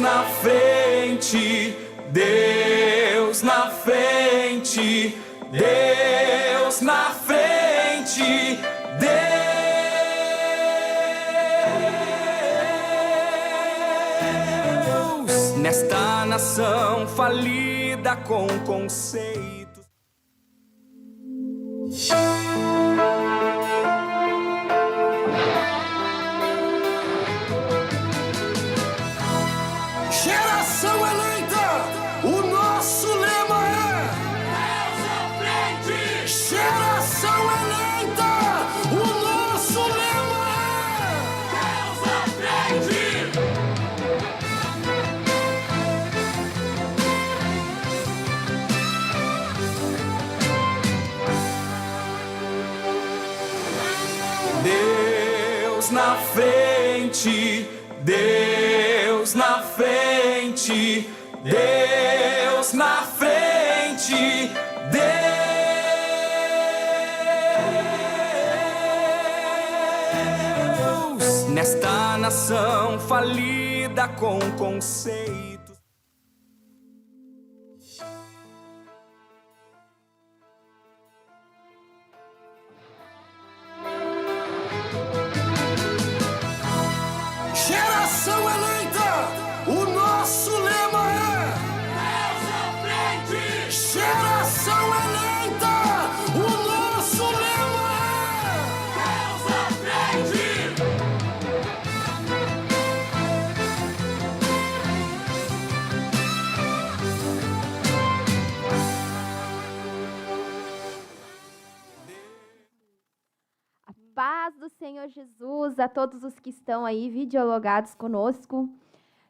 na frente, Deus na frente, Deus na frente, Deus nesta nação falida com conceitos. Geração eleita, o nosso lema é Deus à frente. Geração eleita, o nosso lema é Deus à frente. Deus na frente, Deus na frente, Deus na frente, Deus nesta nação falida com conceitos. Geração eleita, o nosso lema é Deus à frente. Geração eleita, o nosso lema é Deus à frente. Paz do Senhor Jesus a todos os que estão aí videologados conosco.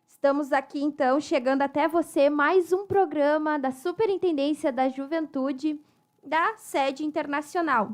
Estamos aqui, então, chegando até você mais um programa da Superintendência da Juventude da Sede Internacional.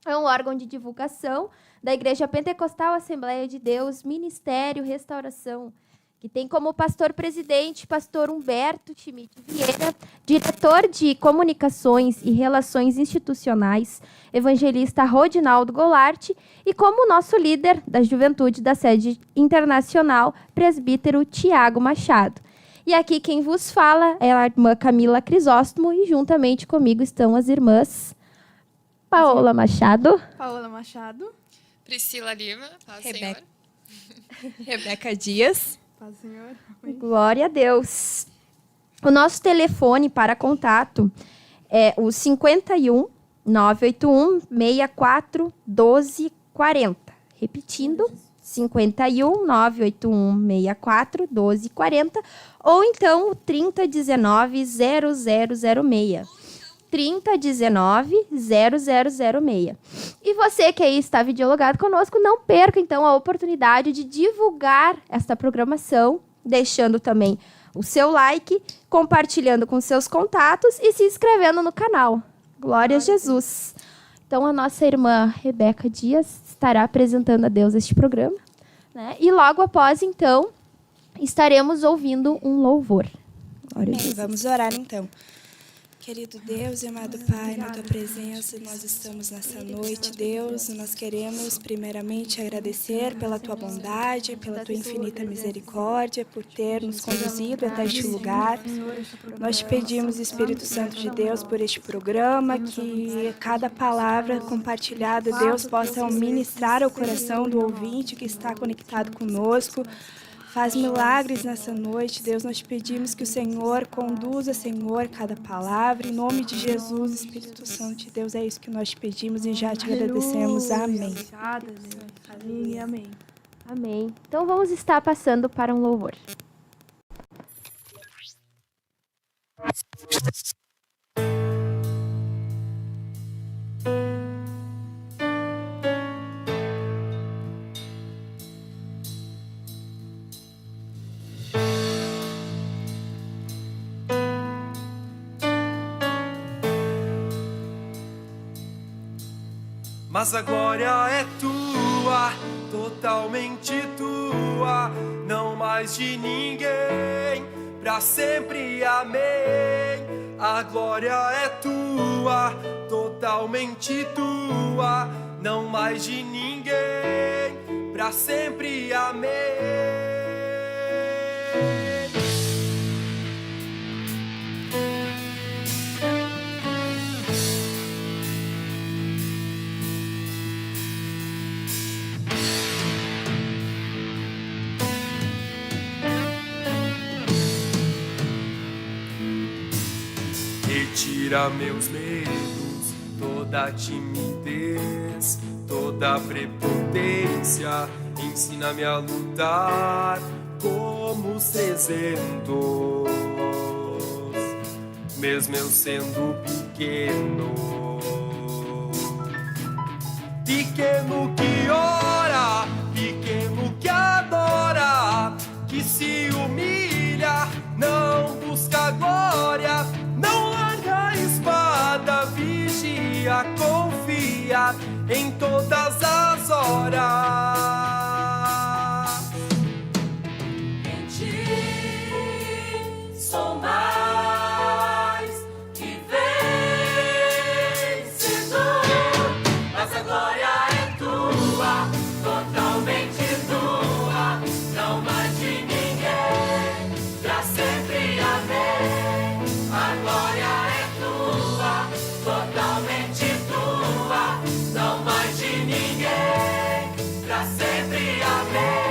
É um órgão de divulgação da Igreja Pentecostal Assembleia de Deus, Ministério Restauração, que tem como pastor-presidente pastor Humberto Schmidt Vieira, diretor de Comunicações e Relações Institucionais, evangelista Rodinaldo Goulart, e como nosso líder da Juventude da Sede Internacional, presbítero Tiago Machado. E aqui quem vos fala é a irmã Camila Crisóstomo, e juntamente comigo estão as irmãs Paola Machado, Priscila Lima, paz, Rebeca. Senhor. Rebeca Dias. Paz, Senhor. Glória a Deus. O nosso telefone para contato é o 51 981 64 12 40. Repetindo, 51 981 64 12 40. Ou então o 3019 0006. 3019 0006. E você que aí está videologado conosco, não perca então a oportunidade de divulgar esta programação, deixando também o seu like, compartilhando com seus contatos e se inscrevendo no canal. Glória a Jesus. Então a nossa irmã Rebeca Dias estará apresentando a Deus este programa, né? E logo após, então, estaremos ouvindo um louvor. Glória a Jesus. Vamos orar então. Querido Deus e amado Pai, na Tua presença nós estamos nessa noite, Deus, e nós queremos primeiramente agradecer pela Tua bondade, pela Tua infinita misericórdia, por ter nos conduzido até este lugar. Nós te pedimos, Espírito Santo de Deus, por este programa, que cada palavra compartilhada, Deus, possa ministrar ao coração do ouvinte que está conectado conosco. Faz milagres nessa noite, Deus. Nós te pedimos que o Senhor conduza, Senhor, cada palavra. Em nome de Jesus, Espírito Santo de Deus, é isso que nós te pedimos e já te agradecemos. Amém. Amém. Amém. Amém. Então vamos estar passando para um louvor. Mas a glória é tua, totalmente tua, não mais de ninguém, pra sempre, amém. A glória é tua, totalmente tua, não mais de ninguém, pra sempre, amém. Retira meus medos, toda timidez, toda prepotência. Ensina-me a lutar como os 300, mesmo eu sendo pequeno. Pequeno que ora, pequeno que adora, que se humilha, não busca glória, não larga a espada, vigia, confia em todas as horas. Em ti sou mais que vencedor, mas a glória é tua, totalmente tua, não mais de ninguém, pra sempre amém. A glória é tua, totalmente tua, não mais de ninguém, pra sempre amém.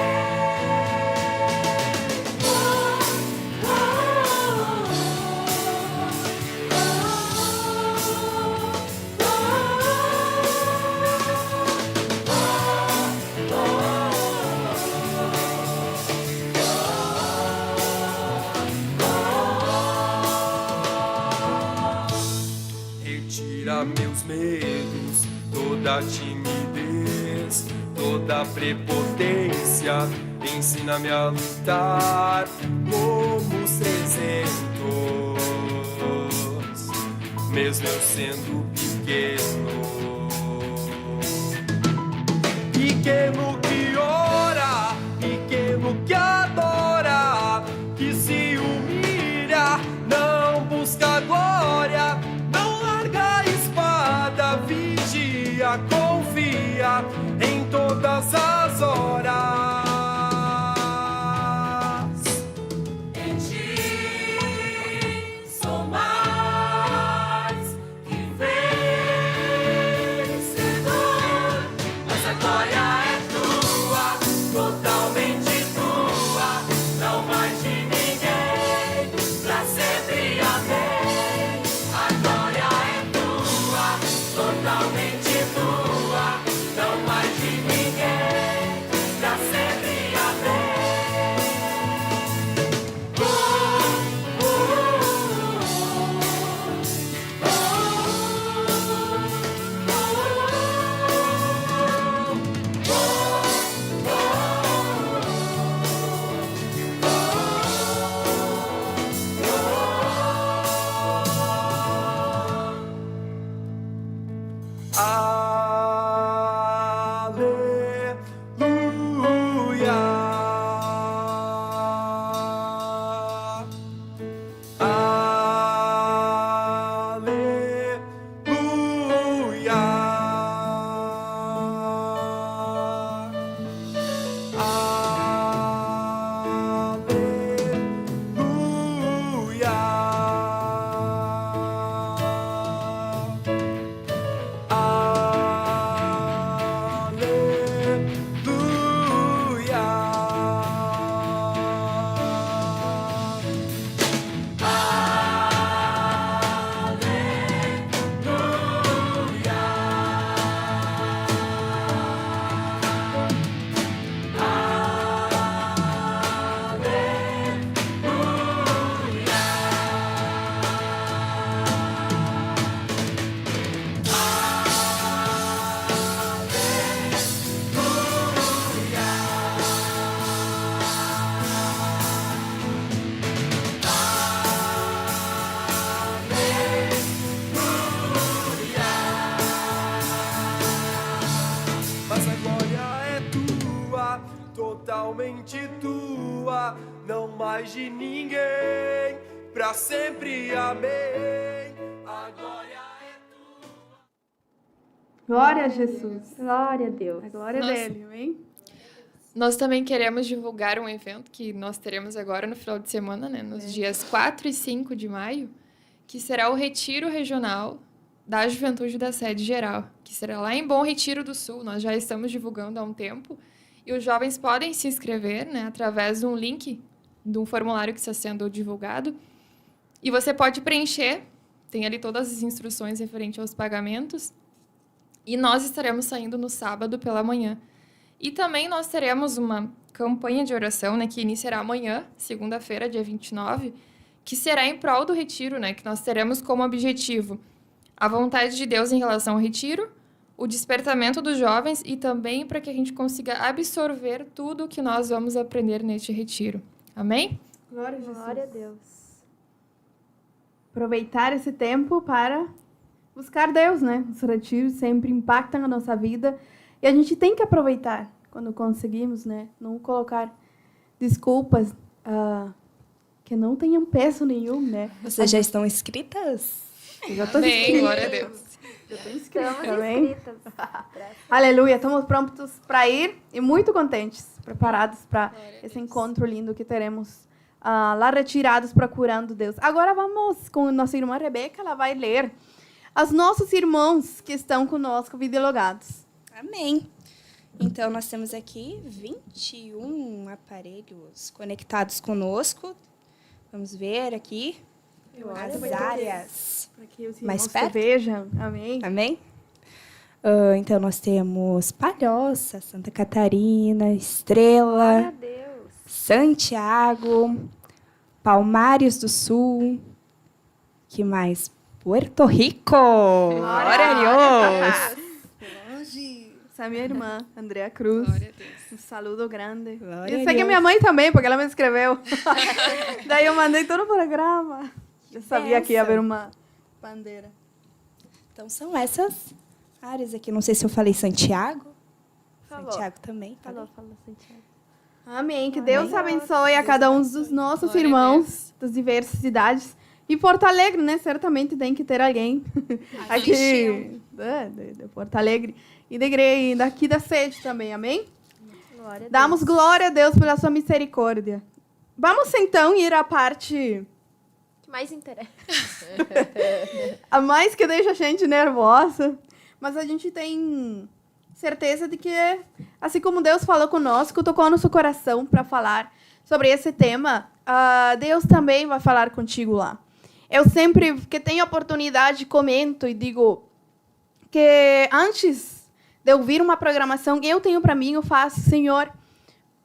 Retira meus medos, toda timidez, toda prepotência. Ensina-me a lutar como os 300, mesmo eu sendo pequeno. Pequeno que ora, pequeno que adora, que se humilha, não busca glória, não larga a espada, vigia, confia em todas as horas. Em ti sou mais que vencedor, mas a glória é tua, totalmente tua, não mais de ninguém, pra sempre amém. A glória é tua, totalmente tua, não mais de ninguém, pra sempre amém. Mas a glória é tua, totalmente tua, não mais de ninguém, pra sempre amém. A glória é tua. Glória a Jesus. Glória a Deus. A glória Nossa. dele, amém? Nós também queremos divulgar um evento que nós teremos agora no final de semana, né? Nos dias 4 e 5 de maio, que será o Retiro Regional da Juventude da Sede Geral, que será lá em Bom Retiro do Sul. Nós já estamos divulgando há um tempo. E os jovens podem se inscrever, né, através de um link, de um formulário que está sendo divulgado. E você pode preencher tem ali todas as instruções referentes aos pagamentos. E nós estaremos saindo no sábado pela manhã. E também nós teremos uma campanha de oração, né, que iniciará amanhã, segunda-feira, dia 29, que será em prol do retiro, né, que nós teremos como objetivo a vontade de Deus em relação ao retiro, o despertamento dos jovens e também para que a gente consiga absorver tudo o que nós vamos aprender neste retiro. Amém? Glória a Jesus. Glória a Deus. Aproveitar esse tempo para buscar Deus, né? Os retiros sempre impactam a nossa vida e a gente tem que aproveitar quando conseguimos, né? Não colocar desculpas que não tenham peso nenhum, né? Vocês já estão inscritas? Eu já estou Amém, glória a Deus. Eu estou inscrita, Estamos amém? inscritas. Aleluia, estamos prontos para ir e muito contentes, preparados para esse encontro lindo que teremos lá retirados procurando Deus. Agora vamos com nossa irmã Rebeca, ela vai ler aos nossos irmãos que estão conosco videologados. Amém. Então, nós temos aqui 21 aparelhos conectados conosco. Vamos ver aqui as áreas. Para que os Mais irmãos te perto? vejam. Amém. Amém? Então, nós temos Palhoça, Santa Catarina, Glória a Estrela, Deus. Santiago, Palmares do Sul. Que mais? Puerto Rico. Glória a Deus. Essa é a minha irmã, Andrea Cruz. Glória a Deus. Um saludo grande. Glória Eu a sei que Deus. minha mãe também, porque ela me escreveu. Daí eu mandei todo o programa. Eu sabia que ia haver uma bandeira. Então, são essas áreas aqui. Não sei se eu falei Santiago. Falou. Santiago também. Falou, Santiago. Amém. Que Deus abençoe a cada um dos nossos Glória a irmãos das diversas cidades. E Porto Alegre, né? Certamente tem que ter alguém aqui de Porto Alegre. E daqui da sede também, amém? Glória a Deus. Damos glória a Deus pela sua misericórdia. Vamos então ir à parte O que mais interessa? a mais que deixa a gente nervosa. Mas a gente tem certeza de que, assim como Deus falou conosco, tocou no seu coração para falar sobre esse tema, Deus também vai falar contigo lá. Eu sempre que tenho oportunidade comento e digo que antes de ouvir uma programação, eu tenho para mim, eu faço, Senhor,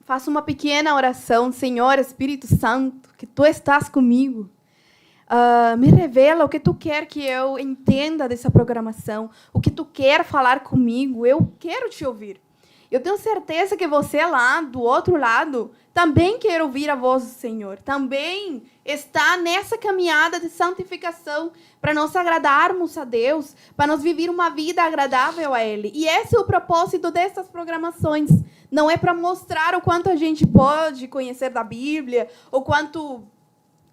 faço uma pequena oração, Senhor, Espírito Santo, que Tu estás comigo. Me revela o que Tu quer que eu entenda dessa programação, o que Tu quer falar comigo, eu quero Te ouvir. Eu tenho certeza que você lá, do outro lado, também quer ouvir a voz do Senhor. Também está nessa caminhada de santificação para nós agradarmos a Deus, para nós viver uma vida agradável a Ele. E esse é o propósito dessas programações. Não é para mostrar o quanto a gente pode conhecer da Bíblia, ou quanto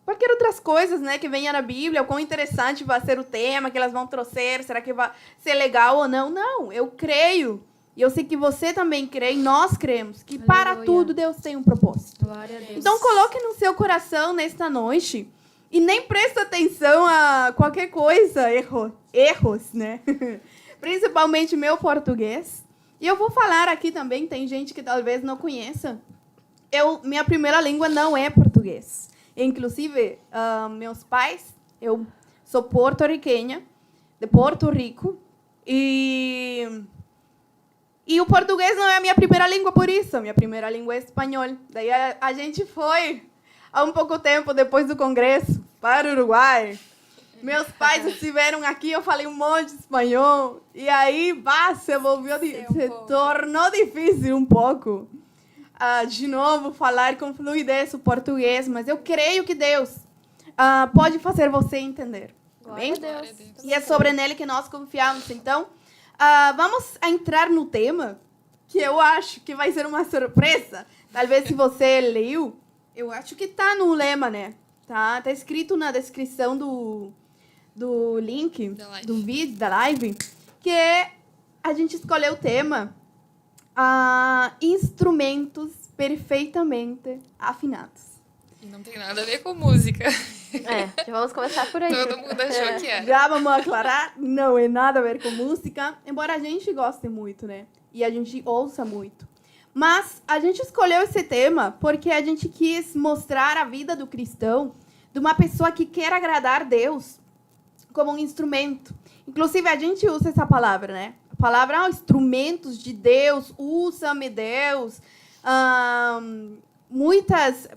qualquer outras coisas, né, que venha na Bíblia, o quão interessante vai ser o tema que elas vão trouxer, será que vai ser legal ou não. Não, eu creio. E eu sei que você também crê, e nós cremos, que para Aleluia. tudo Deus tem um propósito. Glória a Deus. Então coloque no seu coração nesta noite e nem preste atenção a qualquer coisa, erros, né? Principalmente meu português. E eu vou falar aqui também, tem gente que talvez não conheça. Minha primeira língua não é português. Inclusive, meus pais, eu sou porto-riquenha, de Porto Rico, e o português não é a minha primeira língua, por isso. A minha primeira língua é espanhol. Daí a gente foi, há um pouco tempo depois do congresso, para o Uruguai. Meus pais estiveram aqui, eu falei um monte de espanhol. E aí, se tornou difícil um pouco. De novo, falar com fluidez o português. Mas eu creio que Deus pode fazer você entender. Glória Amém? a Deus. E é sobre nele que nós confiamos. Então, vamos entrar no tema, que eu acho que vai ser uma surpresa. Talvez se você leu, eu acho que tá no lema, né? Tá escrito na descrição do link, Da live. do vídeo, da live, que a gente escolheu o tema instrumentos perfeitamente afinados. E não tem nada a ver com música. Já vamos começar por aí. Todo mundo achou que era. Já vamos aclarar, não é nada a ver com música, embora a gente goste muito, né? E a gente ouça muito. Mas a gente escolheu esse tema porque a gente quis mostrar a vida do cristão, de uma pessoa que quer agradar Deus, como um instrumento. Inclusive, a gente usa essa palavra, né? A palavra, instrumentos de Deus, usa-me Deus. Muitas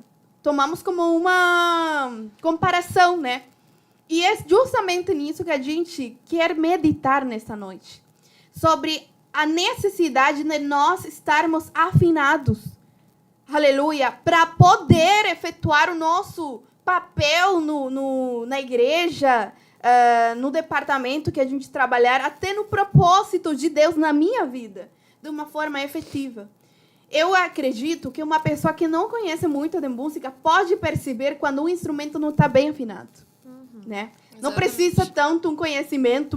tomamos como uma comparação, né? E é justamente nisso que a gente quer meditar nesta noite. Sobre a necessidade de nós estarmos afinados. Aleluia! Para poder efetuar o nosso papel na igreja, no departamento que a gente trabalhar, até no propósito de Deus na minha vida, de uma forma efetiva. Eu acredito que uma pessoa que não conhece muito de música pode perceber quando um instrumento não está bem afinado. Né? Não precisa tanto um conhecimento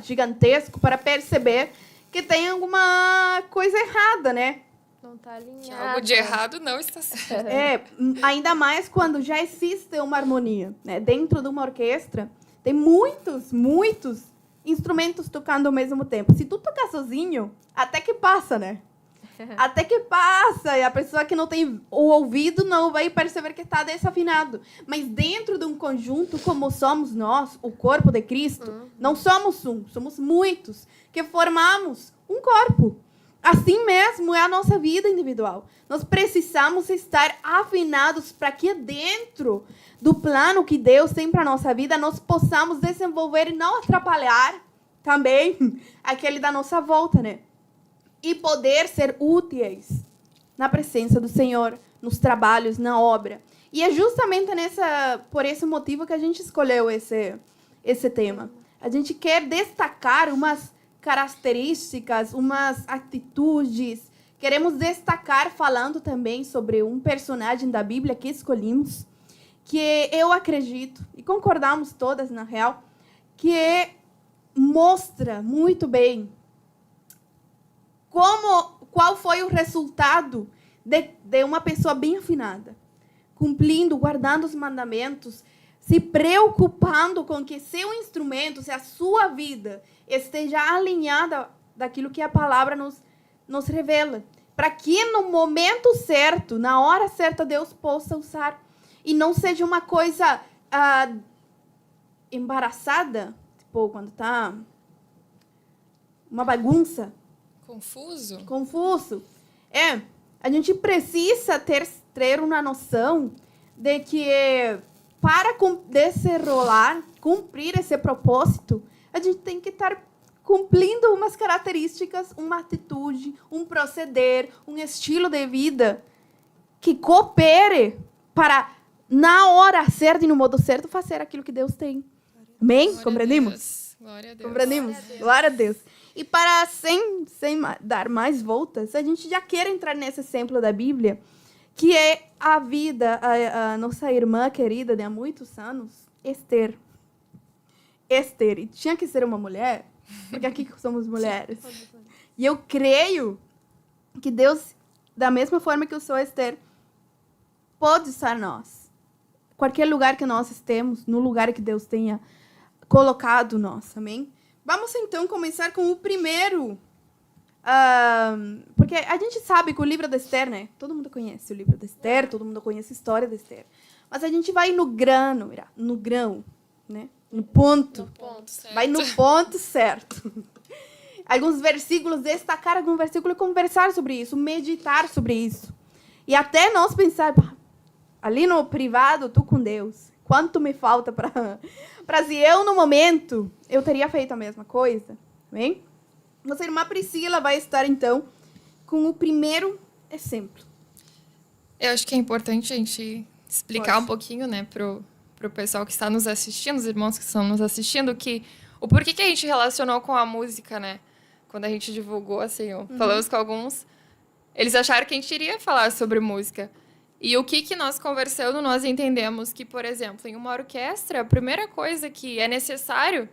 gigantesco para perceber que tem alguma coisa errada, né? Não tá Que alinhado. algo de errado não está certo. Ainda mais quando já existe uma harmonia, né? Dentro de uma orquestra, tem muitos instrumentos tocando ao mesmo tempo. Se tu tocar sozinho, até que passa, né? Até que passa, e a pessoa que não tem o ouvido não vai perceber que está desafinado. Mas dentro de um conjunto, como somos nós, o corpo de Cristo, não somos um, somos muitos, que formamos um corpo. Assim mesmo é a nossa vida individual. Nós precisamos estar afinados para que dentro do plano que Deus tem para a nossa vida, nós possamos desenvolver e não atrapalhar também aquele da nossa volta, né? E poder ser úteis na presença do Senhor, nos trabalhos, na obra. E é justamente por esse motivo que a gente escolheu esse tema. A gente quer destacar umas características, umas atitudes. Queremos destacar falando também sobre um personagem da Bíblia que escolhemos, que eu acredito, e concordamos todas, na real, que mostra muito bem qual foi o resultado de uma pessoa bem afinada, cumprindo, guardando os mandamentos, se preocupando com que seu instrumento, se a sua vida esteja alinhada daquilo que a palavra nos revela, para que no momento certo, na hora certa, Deus possa usar e não seja uma coisa embaraçada, tipo quando está uma bagunça. Confuso. A gente precisa ter uma noção de que para desenrolar, cumprir esse propósito, a gente tem que estar cumprindo umas características, uma atitude, um proceder, um estilo de vida que coopere para, na hora certa e no modo certo, fazer aquilo que Deus tem. Amém? Compreendemos? Glória a Deus. Compreendemos? Glória a Deus. E para, sem dar mais voltas, a gente já quer entrar nesse exemplo da Bíblia, que é a vida, a nossa irmã querida de há muitos anos, Esther. E tinha que ser uma mulher, porque aqui somos mulheres. E eu creio que Deus, da mesma forma que usou Esther, pode usar nós. Qualquer lugar que nós estemos, no lugar que Deus tenha colocado nós. Amém? Vamos, então, começar com o primeiro. Porque a gente sabe que o livro de Esther, né? Todo mundo conhece o livro de Esther, todo mundo conhece a história de Esther. Mas a gente vai no grão, né? No ponto. Certo. Vai no ponto certo. Alguns versículos, destacar algum versículo e conversar sobre isso, meditar sobre isso. E até nós pensar, ali no privado, tu com Deus, quanto me falta para se eu, no momento, eu teria feito a mesma coisa. Bem? Nossa irmã Priscila vai estar, então, com o primeiro exemplo. Eu acho que é importante a gente explicar um pouquinho, né, pro pessoal que está nos assistindo, os irmãos que estão nos assistindo, o porquê que a gente relacionou com a música, né? Quando a gente divulgou, assim, falamos com alguns, eles acharam que a gente iria falar sobre música. E o que nós conversando, nós entendemos que, por exemplo, em uma orquestra, a primeira coisa que é necessário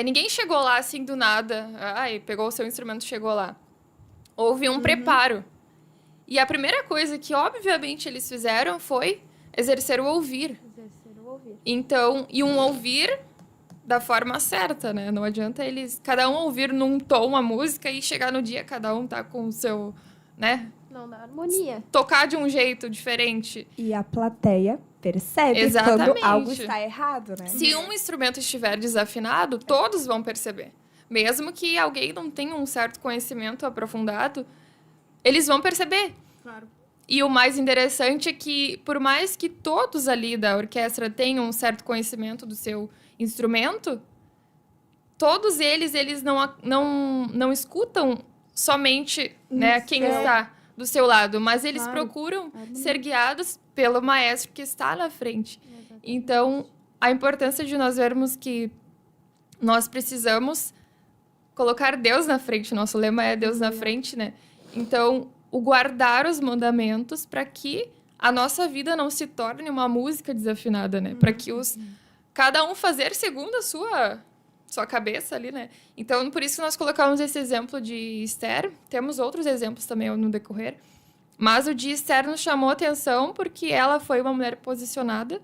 ninguém chegou lá assim do nada, pegou o seu instrumento e chegou lá. Houve um preparo. E a primeira coisa que, obviamente, eles fizeram foi exercer o ouvir. Então, e um ouvir da forma certa, né? Não adianta cada um ouvir num tom a música e chegar no dia, cada um tá com o seu, né? Não dá harmonia. tocar de um jeito diferente. E a plateia percebe Exatamente. quando algo está errado, né? Se um instrumento estiver desafinado, todos vão perceber. Mesmo que alguém não tenha um certo conhecimento aprofundado, eles vão perceber. Claro. E o mais interessante é que, por mais que todos ali da orquestra tenham um certo conhecimento do seu instrumento, todos eles não escutam somente, né, quem está do seu lado, mas eles procuram ser guiados pelo maestro que está na frente. Então, a importância de nós vermos que nós precisamos colocar Deus na frente. Nosso lema é Deus na frente, né? Então, o guardar os mandamentos para que a nossa vida não se torne uma música desafinada, né? Para que cada um fazer segundo a sua cabeça ali, né? Então, por isso que nós colocamos esse exemplo de Esther. Temos outros exemplos também no decorrer. Mas o de Esther nos chamou a atenção porque ela foi uma mulher posicionada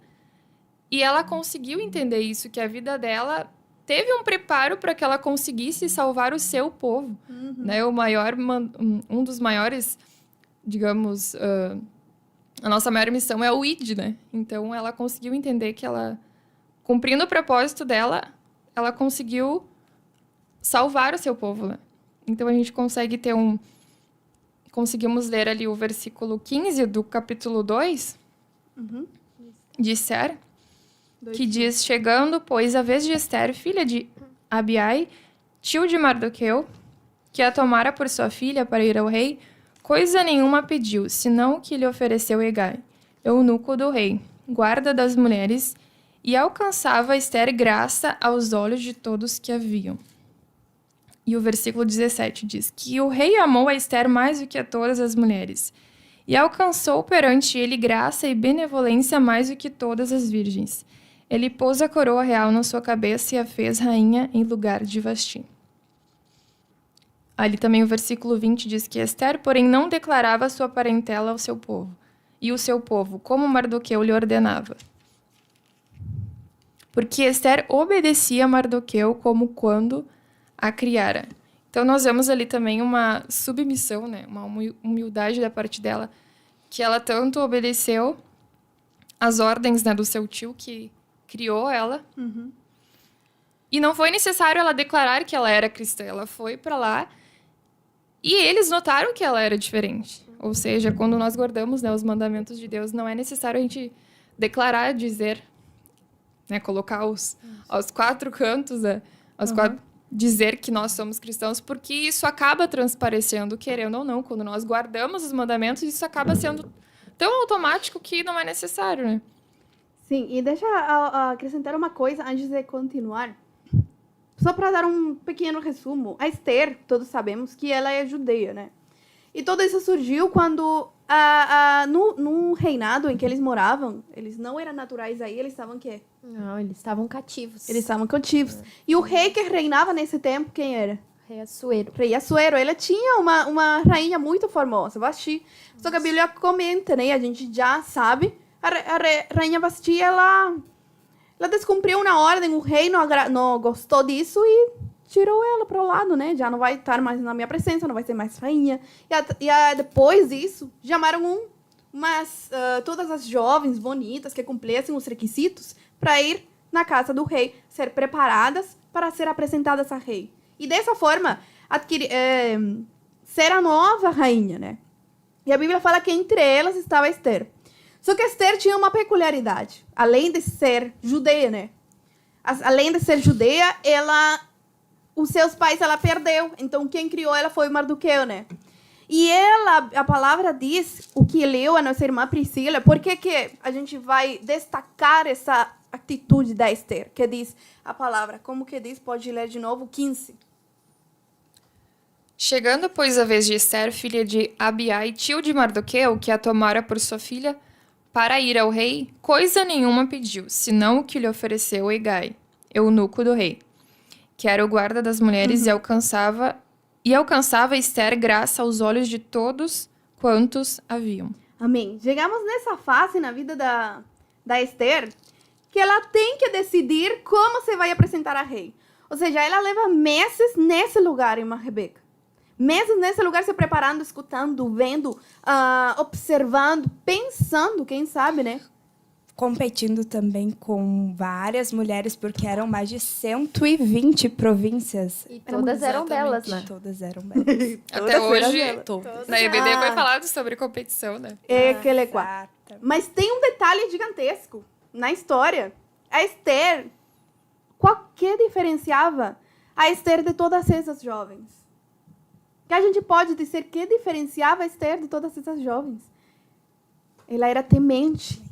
e ela conseguiu entender isso, que a vida dela teve um preparo para que ela conseguisse salvar o seu povo. Né? Um dos maiores, digamos, a nossa maior missão é o ID, né? Então, ela conseguiu entender que ela, cumprindo o propósito dela, ela conseguiu salvar o seu povo, né? Então, a gente consegue conseguimos ler ali o versículo 15 do capítulo 2 de Esther, que diz: chegando, pois, a vez de Esther, filha de Abiai, tio de Mardoqueu, que a tomara por sua filha para ir ao rei, coisa nenhuma pediu, senão o que lhe ofereceu Hegai, eunuco do rei, guarda das mulheres, e alcançava Esther graça aos olhos de todos que a viam. E o versículo 17 diz que o rei amou a Esther mais do que a todas as mulheres, e alcançou perante ele graça e benevolência mais do que todas as virgens. Ele pôs a coroa real na sua cabeça e a fez rainha em lugar de Vasti. Ali também o versículo 20 diz que Esther, porém, não declarava sua parentela ao seu povo, e o seu povo, como Mardoqueu lhe ordenava. Porque Esther obedecia a Mardoqueu como quando a criara. Então, nós vemos ali também uma submissão, né? Uma humildade da parte dela, que ela tanto obedeceu às ordens, né, do seu tio, que criou ela. E não foi necessário ela declarar que ela era cristã. Ela foi para lá e eles notaram que ela era diferente. Ou seja, quando nós guardamos, né, os mandamentos de Deus, não é necessário a gente declarar, dizer, né, colocar aos quatro cantos, né, dizer que nós somos cristãos, porque isso acaba transparecendo, querendo ou não. Quando nós guardamos os mandamentos, isso acaba sendo tão automático que não é necessário, né? Sim, e deixa acrescentar uma coisa antes de continuar. Só para dar um pequeno resumo. A Esther, todos sabemos que ela é judeia, né? E tudo isso surgiu quando, no reinado em que eles moravam, eles não eram naturais aí, eles estavam o quê? Não, eles estavam cativos. Eles estavam cativos. E o rei que reinava nesse tempo, quem era? Rei Assuero. Rei Assuero. Ele tinha uma rainha muito famosa, Vasti. Só que a Bíblia comenta, né? A gente já sabe. A rainha Vasti, ela descumpriu na ordem. O rei não gostou disso e tirou ela para o lado, né? Já não vai estar mais na minha presença, não vai ser mais rainha. Depois disso, chamaram todas as jovens bonitas que cumprissem os requisitos para ir na casa do rei, ser preparadas para ser apresentadas a rei. E dessa forma, ser a nova rainha, né? E a Bíblia fala que entre elas estava Esther. Só que Esther tinha uma peculiaridade. Além de ser judeia, né? Além de ser judeia, os seus pais ela perdeu. Então, quem criou ela foi Mardoqueu, né? E a palavra diz, o que leu a nossa irmã Priscila, por que a gente vai destacar essa atitude da Esther? Que diz a palavra, como que diz? Pode ler de novo, 15. Chegando, pois, a vez de Esther, filha de Abiai, tio de Mardoqueu, que a tomara por sua filha, para ir ao rei, coisa nenhuma pediu, senão o que lhe ofereceu Hegai, eunuco do rei, que era o guarda das mulheres e alcançava Esther graça aos olhos de todos quantos haviam. Amém. Chegamos nessa fase na vida da Esther, que ela tem que decidir como se vai apresentar a rei. Ou seja, ela leva meses nesse lugar, irmã Rebeca. Meses nesse lugar se preparando, escutando, vendo, observando, pensando, quem sabe, né? Competindo também com várias mulheres, porque eram mais de 120 províncias. E todas eram belas, né? Todas eram belas. Até hoje, Todas. na EBD foi falado sobre competição, né? É que legal. Exatamente. Mas tem um detalhe gigantesco na história. A Esther, qual que diferenciava a Esther de todas essas jovens? Que a gente pode dizer que diferenciava a Esther de todas essas jovens? Ela era temente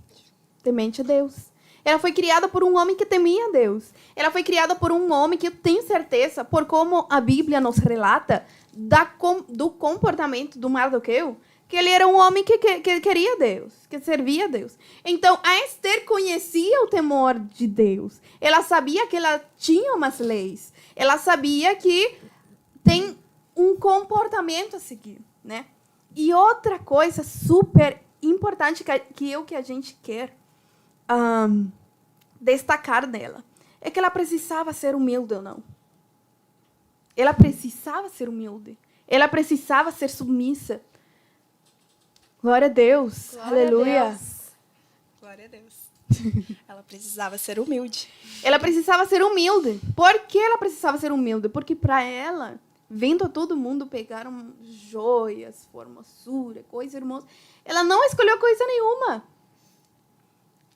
a Deus. Ela foi criada por um homem que temia a Deus. Ela foi criada por um homem que eu tenho certeza, por como a Bíblia nos relata, do comportamento do Mardoqueu, que ele era um homem que queria Deus, que servia a Deus. Então, a Esther conhecia o temor de Deus. Ela sabia que ela tinha umas leis. Ela sabia que tem um comportamento a seguir, né? E outra coisa super importante que a gente quer destacar dela é que ela precisava ser humilde ou não. Ela precisava ser humilde. Ela precisava ser submissa. Glória a Deus. Glória Aleluia. a Deus. Glória a Deus. Ela precisava ser humilde. Ela precisava ser humilde. Por que ela precisava ser humilde? Porque para ela, vendo todo mundo pegar joias, formosura, coisas hermosas, ela não escolheu coisa nenhuma.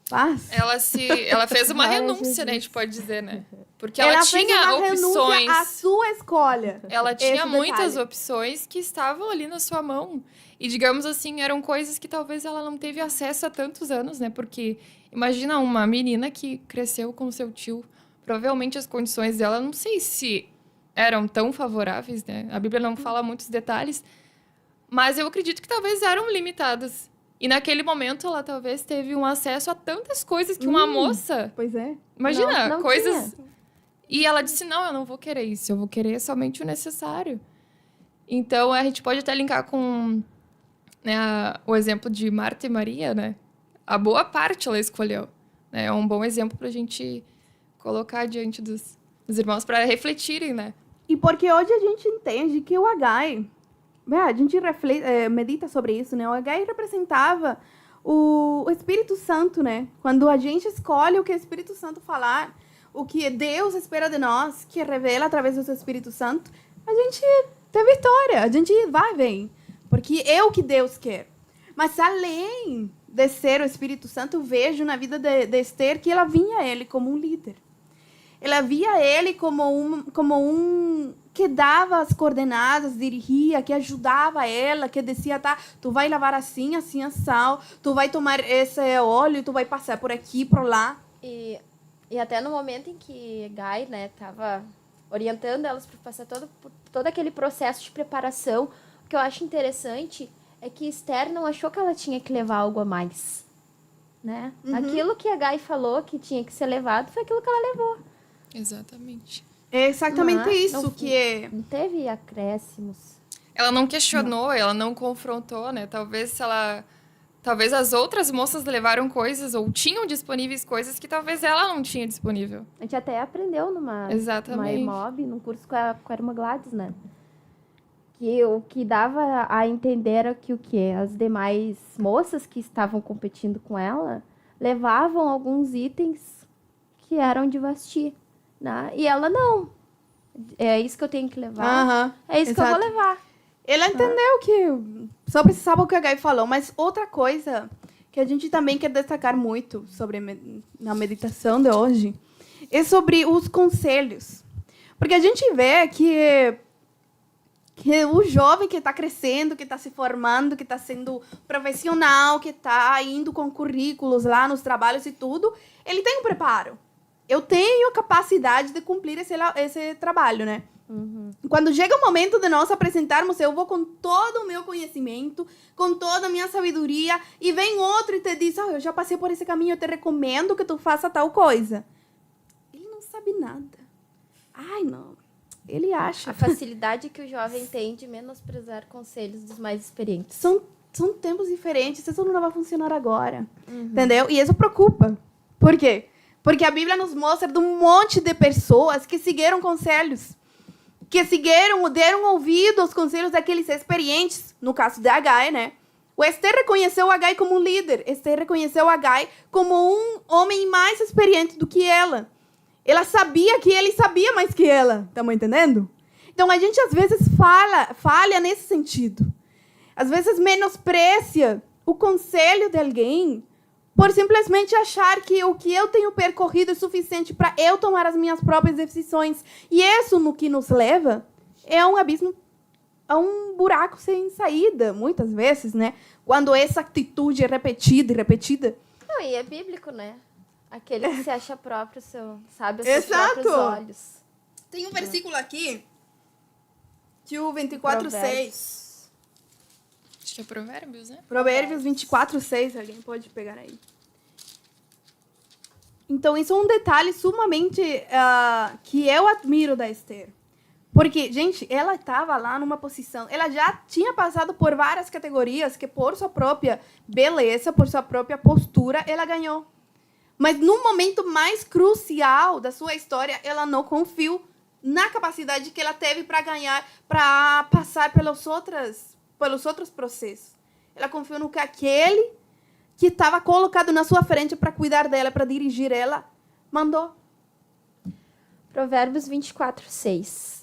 Paz. Ela fez uma Ai, renúncia, Jesus. né? A gente pode dizer, né? Porque ela fez tinha uma renúncia opções. à sua escolha. Ela tinha Esse muitas detalhe. opções que estavam ali na sua mão. E, digamos assim, eram coisas que talvez ela não teve acesso há tantos anos, né? Porque imagina uma menina que cresceu com seu tio. Provavelmente as condições dela, não sei se eram tão favoráveis, né? A Bíblia não fala muitos detalhes. Mas eu acredito que talvez eram limitadas. E naquele momento ela talvez teve um acesso a tantas coisas que uma moça... Pois é. Imagina, Não coisas... E ela disse, não, eu não vou querer isso. Eu vou querer somente o necessário. Então, a gente pode até linkar com o exemplo de Marta e Maria, né? A boa parte ela escolheu. Né? É um bom exemplo pra gente colocar diante dos irmãos para refletirem, né? E porque hoje a gente entende que o Agai, a gente medita sobre isso, né? O Agai representava o Espírito Santo, né? Quando a gente escolhe o que o Espírito Santo falar, o que Deus espera de nós, que revela através do seu Espírito Santo, a gente tem vitória, a gente vai e vem. Porque é o que Deus quer. Mas além de ser o Espírito Santo, eu vejo na vida de Esther que ela vinha a ele como um líder. Ela via ele como um que dava as coordenadas, dirigia, que ajudava ela, que dizia, tá, tu vai lavar assim, assim, sal, tu vai tomar esse óleo, tu vai passar por aqui, por lá. E até no momento em que Gai, né, tava orientando elas para passar todo aquele processo de preparação, o que eu acho interessante é que Esther não achou que ela tinha que levar algo a mais, né? Aquilo que a Gai falou que tinha que ser levado foi aquilo que ela levou. Exatamente. É exatamente isso não, que é. Não teve acréscimos. Ela não questionou, ela não confrontou, né? Talvez as outras moças levaram coisas ou tinham disponíveis coisas que talvez ela não tinha disponível. A gente até aprendeu numa Exatamente. IMOB, num curso com a irmã Gladys, né? Que o que dava a entender era que o quê? As demais moças que estavam competindo com ela levavam alguns itens que eram de Vasti, né? E ela não. É isso que eu tenho que levar. É isso que eu vou levar. Ela entendeu que só precisava o que a Gai falou, mas outra coisa que a gente também quer destacar muito na meditação de hoje é sobre os conselhos. Porque a gente vê que o jovem que está crescendo, que está se formando, que está sendo profissional, que está indo com currículos lá nos trabalhos e tudo, ele tem um preparo. Eu tenho capacidade de cumprir esse trabalho, né? Quando chega o momento de nós apresentarmos, eu vou com todo o meu conhecimento, com toda a minha sabedoria, e vem outro e te diz, eu já passei por esse caminho, eu te recomendo que tu faça tal coisa. Ele não sabe nada. Ai, não. Ele acha. A facilidade que o jovem tem de menosprezar conselhos dos mais experientes. São tempos diferentes, isso não vai funcionar agora. Entendeu? E isso preocupa. Por quê? Porque a Bíblia nos mostra de um monte de pessoas que seguiram conselhos. que seguiram, deram ouvido aos conselhos daqueles experientes, no caso de Agai, né? O Esther reconheceu Agai como um líder. Esther reconheceu Agai como um homem mais experiente do que ela. Ela sabia que ele sabia mais que ela. Estamos entendendo? Então, a gente, às vezes, falha nesse sentido. Às vezes, menosprecia o conselho de alguém por simplesmente achar que o que eu tenho percorrido é suficiente para eu tomar as minhas próprias decisões. E isso, no que nos leva, é um abismo, é um buraco sem saída, muitas vezes, né? Quando essa atitude é repetida e repetida. Não, e é bíblico, né? Aquele que se acha próprio, sabe os seus Exato. próprios olhos. Tem um versículo aqui, que o 24:6. Acho que é Provérbios, né? Provérbios 24:6, alguém pode pegar aí. Então, isso é um detalhe sumamente que eu admiro da Esther. Porque, gente, ela estava lá numa posição... Ela já tinha passado por várias categorias que, por sua própria beleza, por sua própria postura, ela ganhou. Mas, no momento mais crucial da sua história, ela não confiou na capacidade que ela teve para ganhar, para passar pelos outros processos. Ela confiou no que aquele que estava colocado na sua frente para cuidar dela, para dirigir ela, mandou. Provérbios 24:6.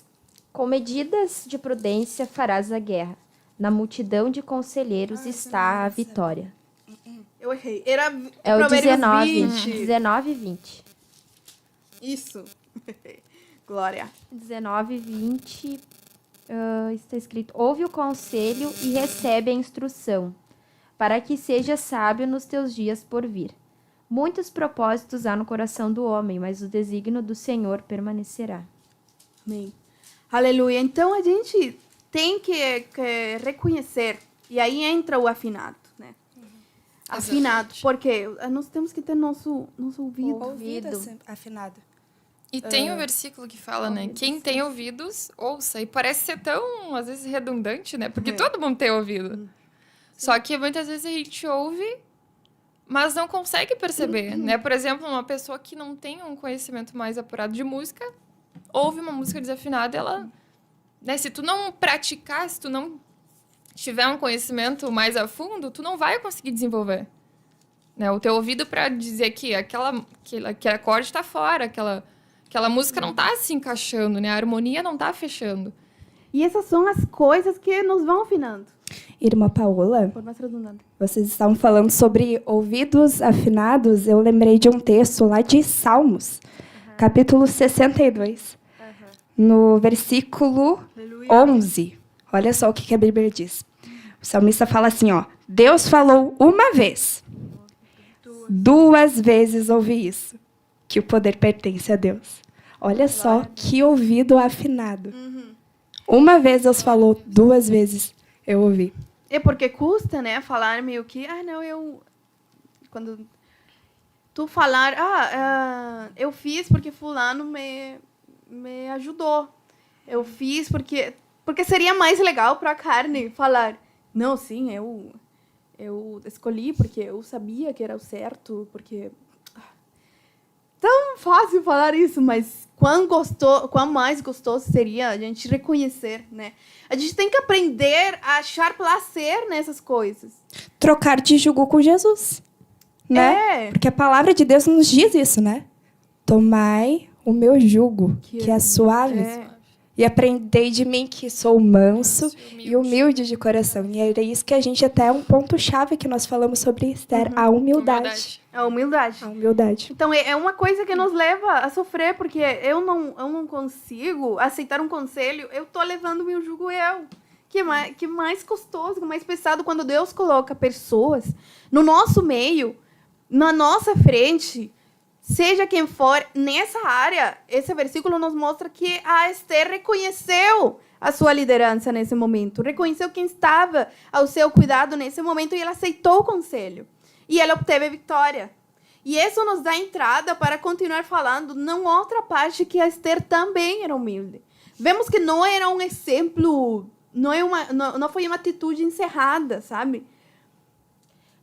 Com medidas de prudência farás a guerra. Na multidão de conselheiros está a vitória. Eu errei. Era É o Provérbios 19. 20. 19 e 20. Isso. Glória. 19 e 20 está escrito: ouve o conselho e recebe a instrução, para que seja sábio nos teus dias por vir. Muitos propósitos há no coração do homem, mas o desígnio do Senhor permanecerá. Amém. Aleluia. Então, a gente tem que reconhecer, e aí entra o afinado, né? Afinado, porque nós temos que ter nosso ouvido. Ouvido afinado. E tem um versículo que fala, né? Quem tem ouvidos, ouça. E parece ser tão, às vezes, redundante, né? Porque todo mundo tem ouvido. Só que muitas vezes a gente ouve, mas não consegue perceber, né? Por exemplo, uma pessoa que não tem um conhecimento mais apurado de música, ouve uma música desafinada, ela... Né? Se tu não praticar, se tu não tiver um conhecimento mais a fundo, tu não vai conseguir desenvolver. Né? O teu ouvido para dizer que aquele acorde está fora, aquela música não está se encaixando, né? A harmonia não está fechando. E essas são as coisas que nos vão afinando. Irmã Paola, Por mais redundante. vocês estavam falando sobre ouvidos afinados. Eu lembrei de um texto lá de Salmos, capítulo 62, no versículo 11. Olha só o que a Bíblia diz. O salmista fala assim, ó: Deus falou uma vez, 2 vezes ouvi isso, que o poder pertence a Deus. Olha só que ouvido afinado. Uma vez Deus falou, 2 vezes eu ouvi. É porque custa, né, falar meio que... Quando tu falar... eu fiz porque fulano me ajudou. Eu fiz porque seria mais legal para a carne falar... Não, sim, eu escolhi porque eu sabia que era o certo, porque... Tão fácil falar isso, mas quão mais gostoso seria a gente reconhecer, né? A gente tem que aprender a achar prazer nessas coisas. Trocar de jugo com Jesus, né? É. Porque a palavra de Deus nos diz isso, né? Tomai o meu jugo, que é suave, e aprendei de mim que sou manso e humilde de coração. E era isso que a gente até um ponto-chave que nós falamos sobre Esther, a humildade. A humildade. A humildade. Então, é uma coisa que nos leva a sofrer, porque eu não consigo aceitar um conselho, eu tô levando meu jugo eu. Que mais gostoso, que mais pesado, quando Deus coloca pessoas no nosso meio, na nossa frente, seja quem for, nessa área. Esse versículo nos mostra que a Esther reconheceu a sua liderança nesse momento, reconheceu quem estava ao seu cuidado nesse momento e ela aceitou o conselho. E ela obteve vitória. E isso nos dá entrada para continuar falando numa outra parte que a Esther também era humilde. Vemos que não era um exemplo, não foi uma atitude encerrada, sabe?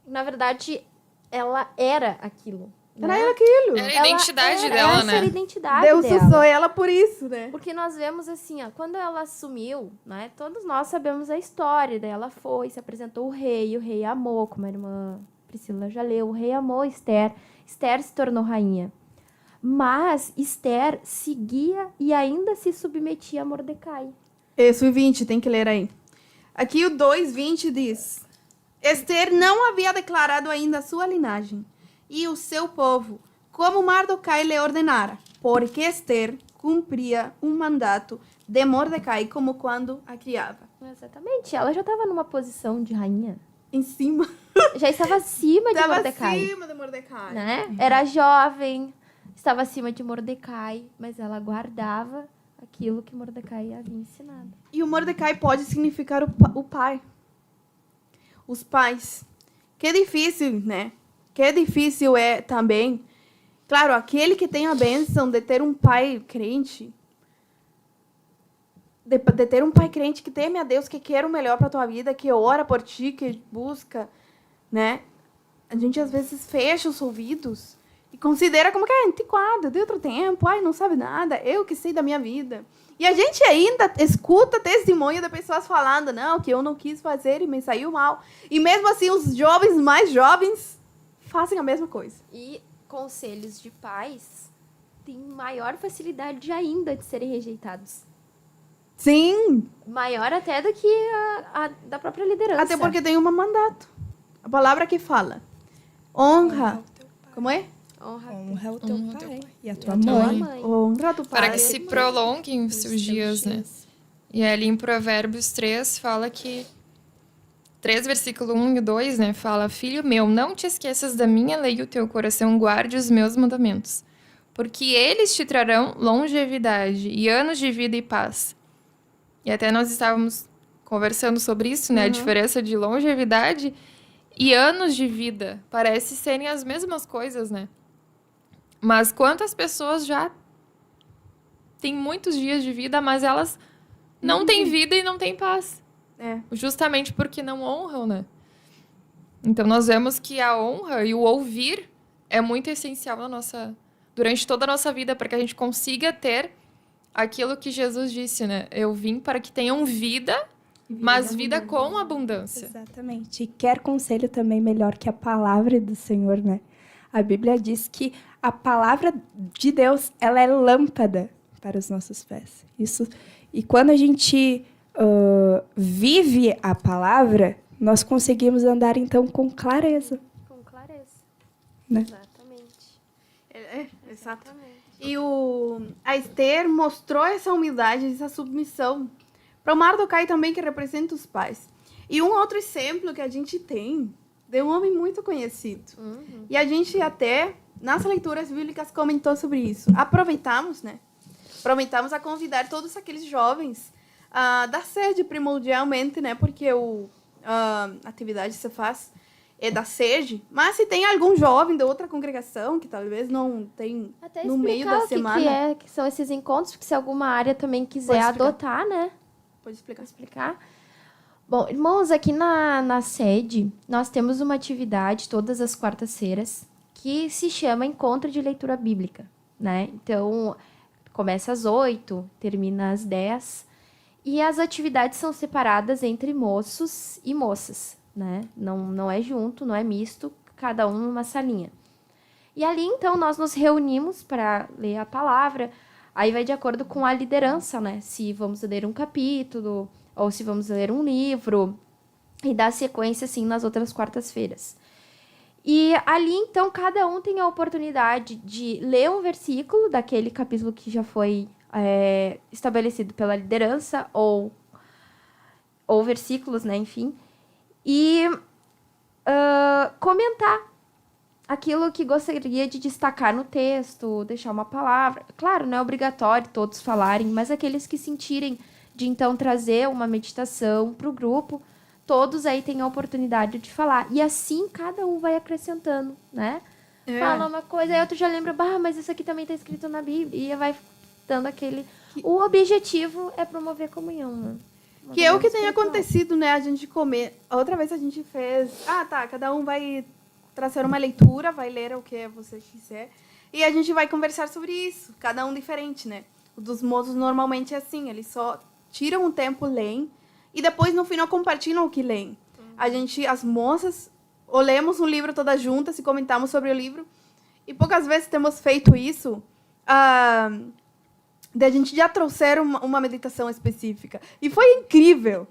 Na verdade, ela era aquilo. Era ela aquilo. Era a identidade dela, essa né? era a identidade Deus dela. usou ela por isso, né? Porque nós vemos assim, ó, quando ela assumiu, né? Todos nós sabemos a história. Daí ela foi, se apresentou o rei amou, como a irmã Priscila já leu, o rei amou Esther. Esther se tornou rainha. Mas Esther seguia e ainda se submetia a Mordecai. Isso, e 20, tem que ler aí. Aqui o 2:20 diz: Esther não havia declarado ainda a sua linhagem e o seu povo, como Mordecai lhe ordenara, porque Esther cumpria um mandato de Mordecai como quando a criava. Exatamente. Ela já estava numa posição de rainha. Em cima. Já estava acima de Estava Mordecai. acima de Mordecai. Né? Era jovem, estava acima de Mordecai, mas ela guardava aquilo que Mordecai havia ensinado. E o Mordecai pode significar o pai. Os pais. Que difícil, né? Que difícil é também. Claro, aquele que tem a bênção de ter um pai crente, de ter um pai crente que teme a Deus, que quer o melhor para a tua vida, que ora por ti, que busca, né? A gente às vezes fecha os ouvidos e considera como que é antiquado, de outro tempo, ai, não sabe nada, eu que sei da minha vida. E a gente ainda escuta testemunho de pessoas falando, não, que eu não quis fazer e me saiu mal. E mesmo assim, os jovens mais jovens fazem a mesma coisa. E conselhos de pais têm maior facilidade ainda de serem rejeitados. Sim, Maior até do que a da própria liderança. até porque tem um mandato. A palavra que fala. Honra. Como é? Honra o teu pai e a tua tua mãe. mãe. Honra do pai. Para que se prolonguem os seus dias, né? E ali em Provérbios 3 fala que 3, versículo 1 e 2, né? Fala: Filho meu, não te esqueças da minha lei e o teu coração guarde os meus mandamentos, porque eles te trarão longevidade e anos de vida e paz. E até nós estávamos conversando sobre isso, né? A diferença de longevidade e anos de vida. Parece serem as mesmas coisas, né? Mas quantas pessoas já têm muitos dias de vida, mas elas não têm vida e não têm paz. É. Justamente porque não honram, né? Então, nós vemos que a honra e o ouvir é muito essencial durante toda a nossa vida, para que a gente consiga ter aquilo que Jesus disse, né? Eu vim para que tenham vida, mas vida com abundância. Exatamente. E quer conselho também melhor que a palavra do Senhor, né? A Bíblia diz que a palavra de Deus, ela é lâmpada para os nossos pés. Isso. E quando a gente vive a palavra, nós conseguimos andar, então, com clareza. Com clareza. Né? Exatamente. Exato. E a Esther mostrou essa humildade, essa submissão. Para o Mordecai também, que representa os pais. E um outro exemplo que a gente tem de um homem muito conhecido. E a gente até, nas leituras bíblicas, comentou sobre isso. Aproveitamos, né? Aproveitamos a convidar todos aqueles jovens da sede primordialmente, né? Porque a atividade se faz da sede. Mas se tem algum jovem de outra congregação que talvez não tem Até no meio explicar da o que semana... que são esses encontros, porque se alguma área também quiser Pode explicar. adotar, né? Pode explicar. Explicar. Bom, irmãos, aqui na sede, nós temos uma atividade todas as quartas-feiras que se chama Encontro de Leitura Bíblica, né? Então, começa às 8, termina às 10, e as atividades são separadas entre moços e moças, né? Não é junto, não é misto, cada um numa salinha. E ali, então, nós nos reunimos para ler a palavra. Aí vai de acordo com a liderança, né? Se vamos ler um capítulo ou se vamos ler um livro, e dar sequência, assim, nas outras quartas-feiras. E ali, então, cada um tem a oportunidade de ler um versículo daquele capítulo que já foi estabelecido pela liderança, ou versículos, né, enfim, e comentar aquilo que gostaria de destacar no texto, deixar uma palavra. Claro, não é obrigatório todos falarem, mas aqueles que sentirem de, então, trazer uma meditação para o grupo, todos aí têm a oportunidade de falar. E assim, cada um vai acrescentando, né? Fala uma coisa, aí outro já lembra, mas isso aqui também está escrito na Bíblia, e vai dando aquele... O objetivo é promover a comunhão, né? Que é o que tem acontecido, né? A gente comer... Outra vez a gente fez... cada um vai trazer uma leitura, vai ler o que você quiser. E a gente vai conversar sobre isso, cada um diferente, né? O dos moços normalmente é assim, eles só tiram um tempo, leem, e depois no final compartilham o que leem. As moças, lemos um livro todas juntas e comentamos sobre o livro, e poucas vezes temos feito isso, a gente já trouxer uma meditação específica. E foi incrível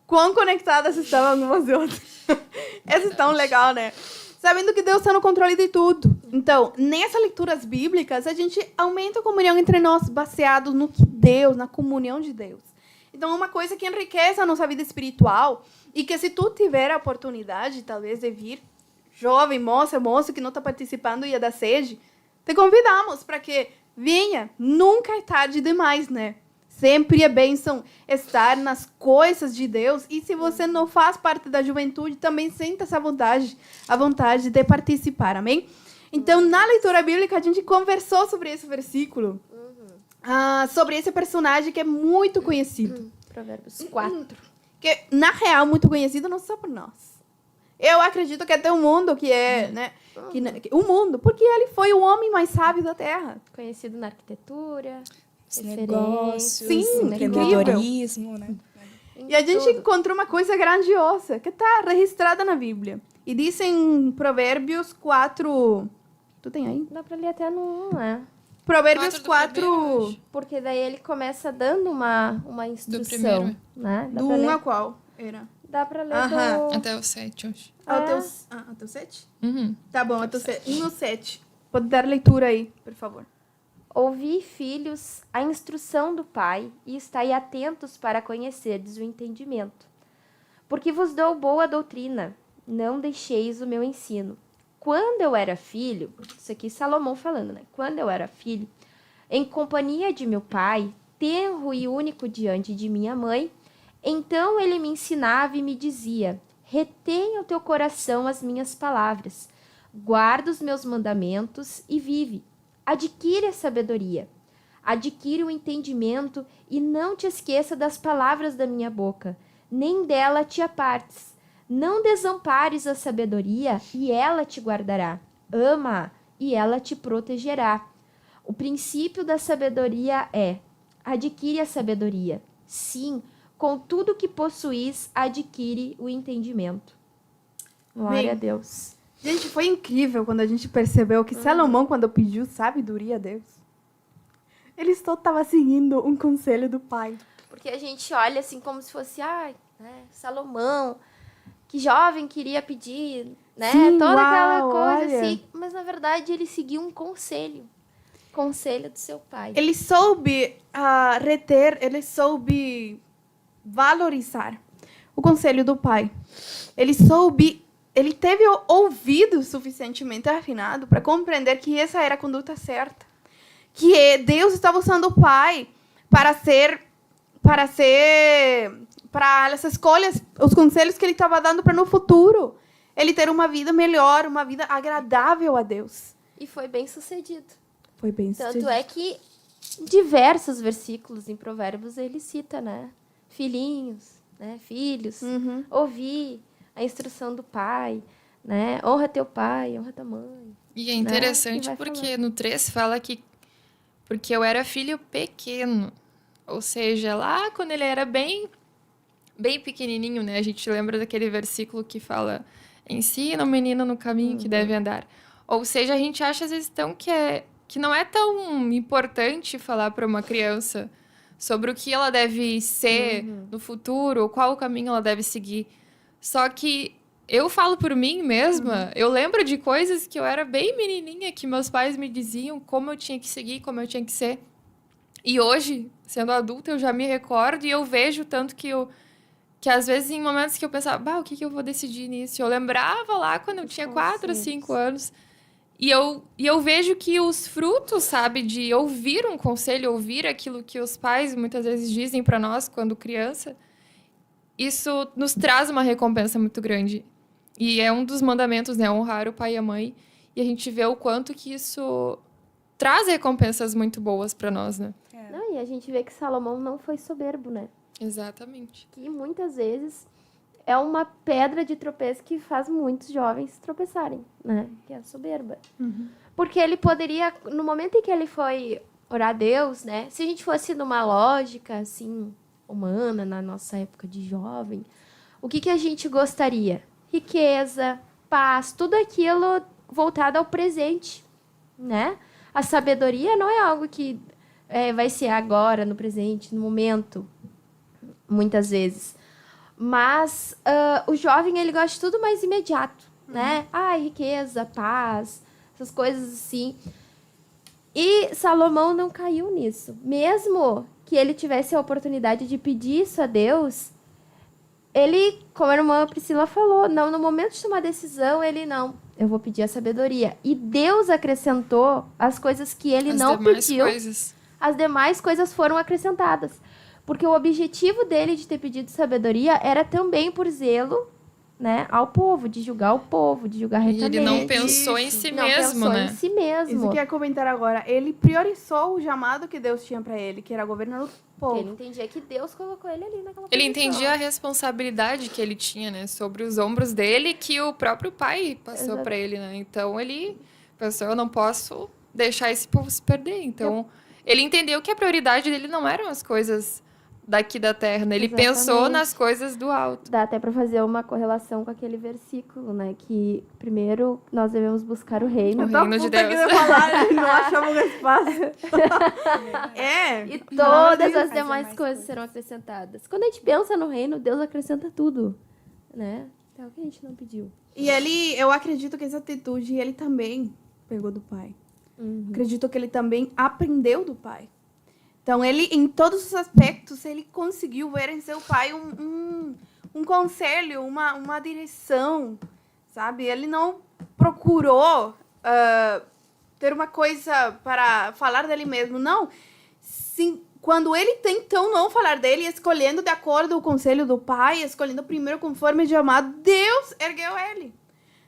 quão conectadas estavam umas e outras. Essa é tão legal, né? Sabendo que Deus está no controle de tudo. Então, nessas leituras bíblicas, a gente aumenta a comunhão entre nós, baseado no que Deus, na comunhão de Deus. Então, é uma coisa que enriquece a nossa vida espiritual e que, se tu tiver a oportunidade, talvez, de vir, jovem, moça, moço que não está participando e é da sede, te convidamos para que venha. Nunca é tarde demais, né? Sempre é bênção estar nas coisas de Deus. E se você não faz parte da juventude, também sinta essa a vontade de participar, amém? Então, na leitura bíblica, a gente conversou sobre esse versículo, sobre esse personagem que é muito conhecido. Provérbios 4. Que, na real, muito conhecido não só por nós. Eu acredito que até o mundo que é, né? O mundo, porque ele foi o homem mais sábio da Terra. Conhecido na arquitetura, Os referência. negócios, Sim, o empreendedorismo, né? E a gente encontrou uma coisa grandiosa, que está registrada na Bíblia. E diz em Provérbios 4... Tu tem aí? Dá pra ler até no 1, né? Provérbios 4 do primeiro, eu 4... acho. Porque daí ele começa dando uma instrução, primeiro. né? Dá Do pra 1 ler, a qual? Era? dá pra ler Aham. do... Até o 7, eu acho. Até o 7? Uhum. Tá bom, até o 7. 1 no 7. Pode dar leitura aí, por favor. Ouvi, filhos, a instrução do Pai, e estai atentos para conhecerdes o entendimento. Porque vos dou boa doutrina, não deixeis o meu ensino. Quando eu era filho, isso aqui Salomão falando, né? Quando eu era filho, em companhia de meu pai, tenro e único diante de minha mãe, então ele me ensinava e me dizia: retenha o teu coração as minhas palavras, guarda os meus mandamentos e vive. Adquire a sabedoria, adquire o entendimento e não te esqueça das palavras da minha boca, nem dela te apartes. Não desampares a sabedoria e ela te guardará. Ama-a e ela te protegerá. O princípio da sabedoria é: adquire a sabedoria. Sim, com tudo que possuís, adquire o entendimento. Glória Bem, a Deus. Gente, foi incrível quando a gente percebeu que Salomão, quando pediu sabedoria a Deus, ele só estava seguindo um conselho do pai. Porque a gente olha assim como se fosse, Salomão, que jovem queria pedir, né? Sim, toda aquela uau, coisa olha. assim. Mas na verdade ele seguiu um conselho do seu pai. Ele soube reter, ele soube valorizar o conselho do pai. Ele teve o ouvido suficientemente afinado para compreender que essa era a conduta certa. Que Deus estava usando o pai para as escolhas, os conselhos que ele estava dando para no futuro ele ter uma vida melhor, uma vida agradável a Deus. E foi bem sucedido. Foi bem Tanto é que diversos versículos em Provérbios ele cita, né? Filhinhos, né? Filhos, ouvir a instrução do pai, né? Honra teu pai, honra tua mãe. E é E interessante vai porque falando. no 3 fala que porque eu era filho pequeno. Ou seja, lá quando ele era bem pequenininho, né? A gente lembra daquele versículo que fala: ensina o menino no caminho que deve andar. Ou seja, a gente acha às vezes que não é tão importante falar para uma criança sobre o que ela deve ser no futuro, ou qual o caminho ela deve seguir. Só que eu falo por mim mesma, eu lembro de coisas que eu era bem menininha, que meus pais me diziam como eu tinha que seguir, como eu tinha que ser. E hoje, sendo adulta, eu já me recordo e eu vejo tanto que às vezes em momentos que eu pensava, o que eu vou decidir nisso? Eu lembrava lá quando eu tinha 4, 5 anos. E eu vejo que os frutos, sabe, de ouvir um conselho, ouvir aquilo que os pais muitas vezes dizem para nós quando criança, isso nos traz uma recompensa muito grande. E é um dos mandamentos, né? Honrar o pai e a mãe. E a gente vê o quanto que isso traz recompensas muito boas para nós, né? Não, e a gente vê que Salomão não foi soberbo, né? Exatamente. Que muitas vezes é uma pedra de tropeço que faz muitos jovens tropeçarem, né? Que é a soberba. Porque ele poderia, no momento em que ele foi orar a Deus, né? Se a gente fosse numa lógica, assim, humana, na nossa época de jovem, o que a gente gostaria? Riqueza, paz, tudo aquilo voltado ao presente, né? A sabedoria não é algo que vai ser agora, no presente, no momento, muitas vezes. Mas o jovem, ele gosta de tudo mais imediato, né? Riqueza, paz, essas coisas assim. E Salomão não caiu nisso. Mesmo que ele tivesse a oportunidade de pedir isso a Deus, ele, como a irmã Priscila falou, no momento de tomar decisão, eu vou pedir a sabedoria. E Deus acrescentou as coisas que ele não pediu. As demais coisas foram acrescentadas. Porque o objetivo dele de ter pedido sabedoria era também por zelo, né, ao povo, de julgar o povo, de julgar retamente. E ele não pensou em si mesmo, né? Em si mesmo. Isso que eu ia comentar agora. Ele priorizou o chamado que Deus tinha para ele, que era governar o povo. Ele entendia que Deus colocou ele ali naquela posição. Ele entendia a responsabilidade que ele tinha, né, sobre os ombros dele, que o próprio pai passou para ele, né? Então ele pensou, eu não posso deixar esse povo se perder. Então ele entendeu que a prioridade dele não eram as coisas daqui da terra, né? Ele pensou nas coisas do alto. Dá até para fazer uma correlação com aquele versículo, né? Que primeiro nós devemos buscar o reino. O reino de Deus. Que falar, não achamos espaço. E todas as demais coisas serão acrescentadas. Quando a gente pensa no reino, Deus acrescenta tudo, né? É o que a gente não pediu. E eu acredito que essa atitude ele também pegou do pai. Acredito que ele também aprendeu do pai. Então, ele, em todos os aspectos, ele conseguiu ver em seu pai um conselho, uma direção, sabe? Ele não procurou ter uma coisa para falar dele mesmo. Não. Sim, quando ele tentou não falar dele, escolhendo de acordo com o conselho do pai, escolhendo primeiro conforme chamado, Deus ergueu ele.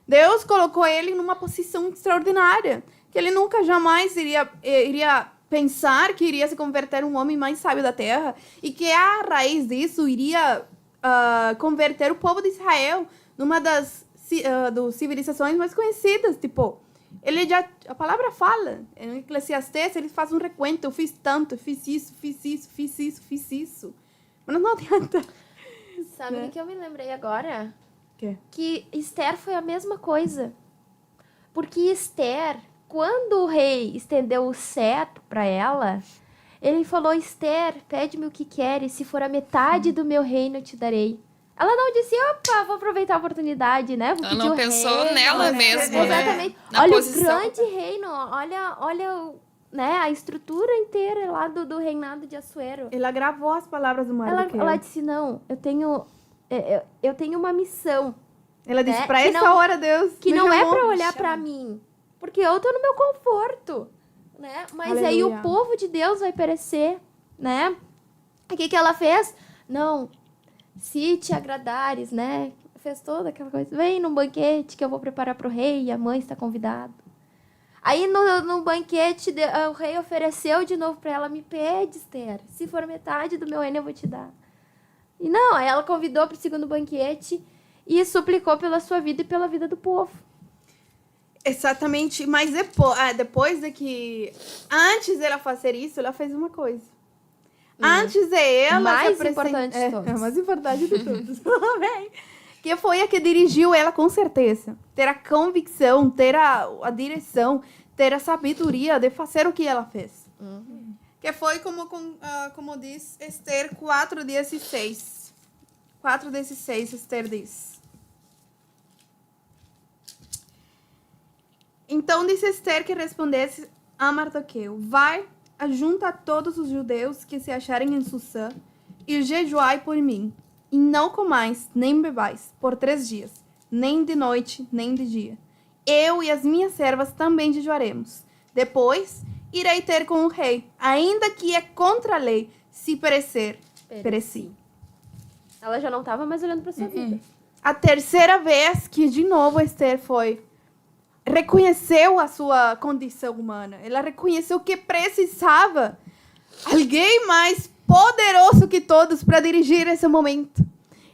Deus colocou ele numa posição extraordinária, que ele nunca, jamais iria pensar que iria se converter em um homem mais sábio da terra e que a raiz disso iria converter o povo de Israel numa das civilizações mais conhecidas. Tipo, a palavra fala, em Eclesiastes, ele faz um recuento, eu fiz tanto, fiz isso. Mas não adianta. Sabe o que eu me lembrei agora? Quê? Que Esther foi a mesma coisa. Porque Esther, quando o rei estendeu o cetro para ela, ele falou, Esther, pede-me o que queres, se for a metade do meu reino eu te darei. Ela não disse, opa, vou aproveitar a oportunidade, né? Vou ela não pensou nela mesmo, né? Exatamente. Olha o grande reino, olha né, a estrutura inteira lá do reinado de Assuero. Ela gravou as palavras do Mardoqueu. Ela disse, não, eu tenho uma missão. Ela disse, para essa hora, Deus que não é para olhar para mim, porque eu tô no meu conforto, né? Mas Aleluia. aí o povo de Deus vai perecer, né? O que ela fez? Não, se te agradares, né? Fez toda aquela coisa. Vem num banquete que eu vou preparar pro rei e a mãe está convidada. Aí no banquete o rei ofereceu de novo para ela, me pede, Esther, se for metade do meu reino eu vou te dar. E não, aí ela convidou pro segundo banquete e suplicou pela sua vida e pela vida do povo. Exatamente, mas depois de que... Antes dela fazer isso, ela fez uma coisa. Antes de ela... Mais importante de todos. É a mais importante de todos. Que foi a que dirigiu ela, com certeza. Ter a convicção, ter a direção, ter a sabedoria de fazer o que ela fez. Que foi como diz Esther 4:16. 4:16, Esther diz. Então disse Esther que respondesse a Mardoqueu, vai, ajunta todos os judeus que se acharem em Susã e jejuai por mim, e não comais nem bebais por 3 dias, nem de noite, nem de dia. Eu e as minhas servas também jejuaremos. Depois irei ter com o rei, ainda que é contra a lei, se perecer, pereci. Ela já não estava mais olhando para sua vida. A terceira vez que, de novo, Esther reconheceu a sua condição humana. Ela reconheceu que precisava alguém mais poderoso que todos para dirigir esse momento.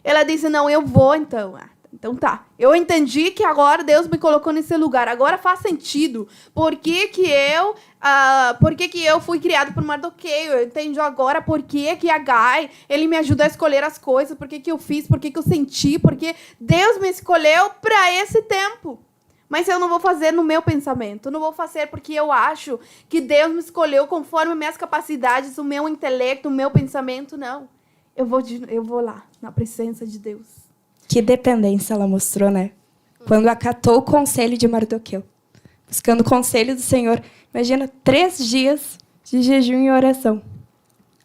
Ela disse, não, eu vou então. Então tá. Eu entendi que agora Deus me colocou nesse lugar. Agora faz sentido. Por que eu fui criado por Mardoqueu? Eu entendi agora por que Agai, ele me ajuda a escolher as coisas. Por que eu fiz, por que eu senti. Porque Deus me escolheu para esse tempo. Mas eu não vou fazer no meu pensamento. Eu não vou fazer porque eu acho que Deus me escolheu conforme minhas capacidades, o meu intelecto, o meu pensamento. Não. Eu vou lá, na presença de Deus. Que dependência ela mostrou, né? Quando acatou o conselho de Mardoqueu. Buscando o conselho do Senhor. Imagina, 3 dias de jejum e oração.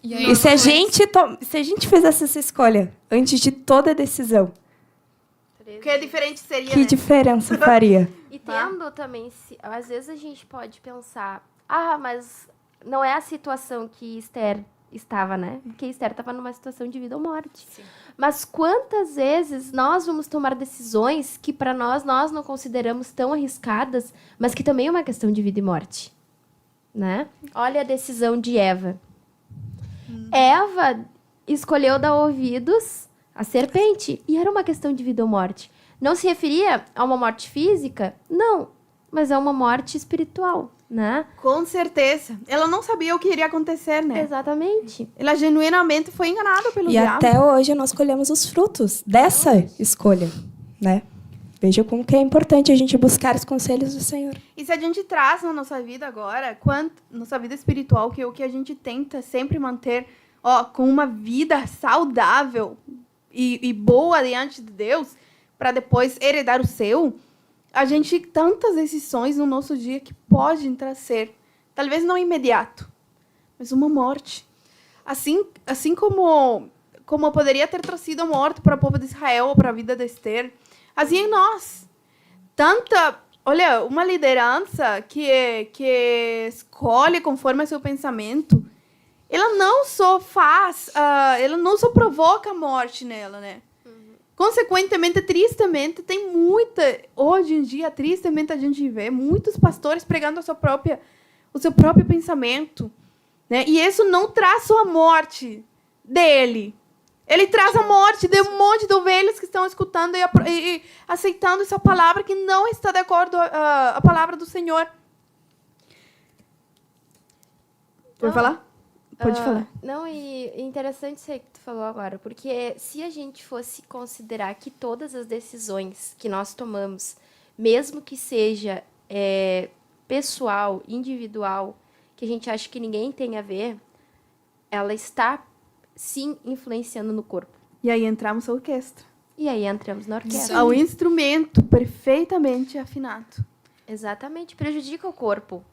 E aí, E se a gente fizesse essa escolha antes de toda a decisão, Que diferente seria, que né? diferença faria? E tendo também, às vezes a gente pode pensar, mas não é a situação que Esther estava, né? Porque Esther estava numa situação de vida ou morte. Sim. Mas quantas vezes nós vamos tomar decisões que para nós não consideramos tão arriscadas, mas que também é uma questão de vida e morte, né? Olha a decisão de Eva. Eva escolheu dar ouvidos à serpente e era uma questão de vida ou morte. Não se referia a uma morte física? Não, mas a uma morte espiritual, né? Com certeza. Ela não sabia o que iria acontecer, né? Exatamente. Ela genuinamente foi enganada pelo E diabo. até hoje nós colhemos os frutos dessa escolha, né? Veja como que é importante a gente buscar os conselhos do Senhor. E se a gente traz na nossa vida agora, nossa vida espiritual, que é o que a gente tenta sempre manter, com uma vida saudável e boa diante de Deus, para depois heredar o seu, a gente tem tantas decisões no nosso dia que podem trazer, talvez não imediato, mas uma morte. Assim como poderia ter trazido a morte para o povo de Israel ou para a vida de Esther, assim em nós. Olha, uma liderança que escolhe conforme o seu pensamento, ela não só ela não só provoca a morte nela, né? Consequentemente, tristemente, hoje em dia, tristemente, a gente vê muitos pastores pregando o seu próprio pensamento, né? E isso não traz só a morte dele. Ele traz a morte de um monte de ovelhas que estão escutando e aceitando essa palavra que não está de acordo a palavra do Senhor. Pode falar? Pode falar. Não, e interessante isso aí que tu falou agora, porque se a gente fosse considerar que todas as decisões que nós tomamos, mesmo que seja pessoal, individual, que a gente acha que ninguém tem a ver, ela está, sim, influenciando no corpo. E aí entramos na orquestra. E aí entramos na orquestra. Ao instrumento perfeitamente afinado. Exatamente, prejudica o corpo.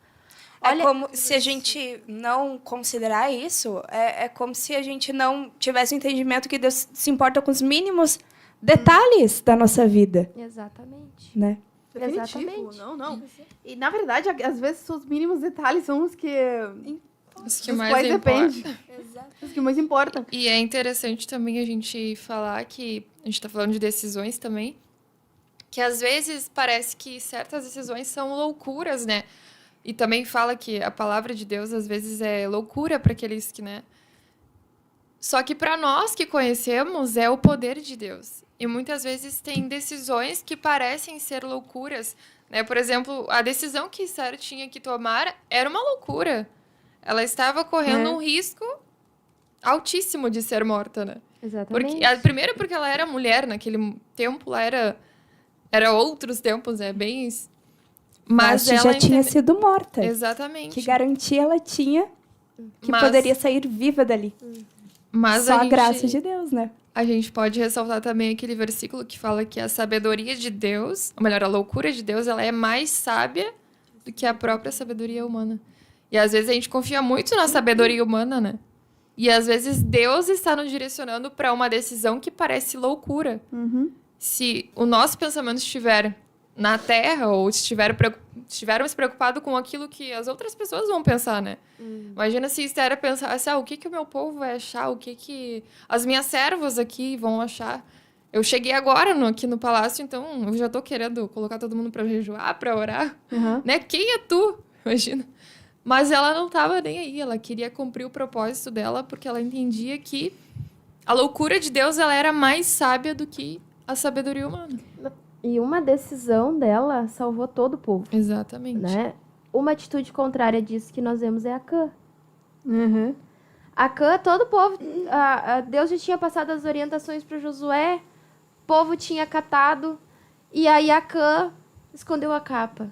Olha, como se a gente não considerar isso, é como se a gente não tivesse o entendimento que Deus se importa com os mínimos detalhes da nossa vida. Exatamente. Né? Exatamente. Não. E, na verdade, às vezes, os mínimos detalhes são os que mais dependem. Os que mais importam. E é interessante também a gente falar que a gente está falando de decisões também, que às vezes parece que certas decisões são loucuras, né? E também fala que a palavra de Deus, às vezes, é loucura para aqueles que, né? Só que para nós que conhecemos, é o poder de Deus. E muitas vezes tem decisões que parecem ser loucuras, né? Por exemplo, a decisão que Sarah tinha que tomar era uma loucura. Ela estava correndo um risco altíssimo de ser morta, né? Exatamente. Primeiro porque ela era mulher, naquele tempo lá era outros tempos, né? Bem... Mas ela já tinha sido morta. Exatamente. Que garantia ela tinha que Mas poderia sair viva dali. Mas só a graça de Deus, né? A gente pode ressaltar também aquele versículo que fala que a sabedoria de Deus, ou melhor, a loucura de Deus, ela é mais sábia do que a própria sabedoria humana. E às vezes a gente confia muito na sabedoria humana, né? E às vezes Deus está nos direcionando para uma decisão que parece loucura. Se o nosso pensamento estiver na Terra, ou estivermos preocupados com aquilo que as outras pessoas vão pensar, né? Imagina se Esther pensasse, o que o meu povo vai achar, o que as minhas servas aqui vão achar. Eu cheguei agora aqui no palácio, então eu já tô querendo colocar todo mundo para jejuar, para orar, né? Quem é tu? Imagina. Mas ela não tava nem aí, ela queria cumprir o propósito dela, porque ela entendia que A loucura de Deus, ela era mais sábia do que a sabedoria humana. E uma decisão dela salvou todo o povo, Exatamente. né? Uma atitude contrária disso que nós vemos é Acã. Uhum. Acã, todo o povo... Deus já tinha passado as orientações para Josué, o povo tinha acatado, e aí Acã escondeu a capa.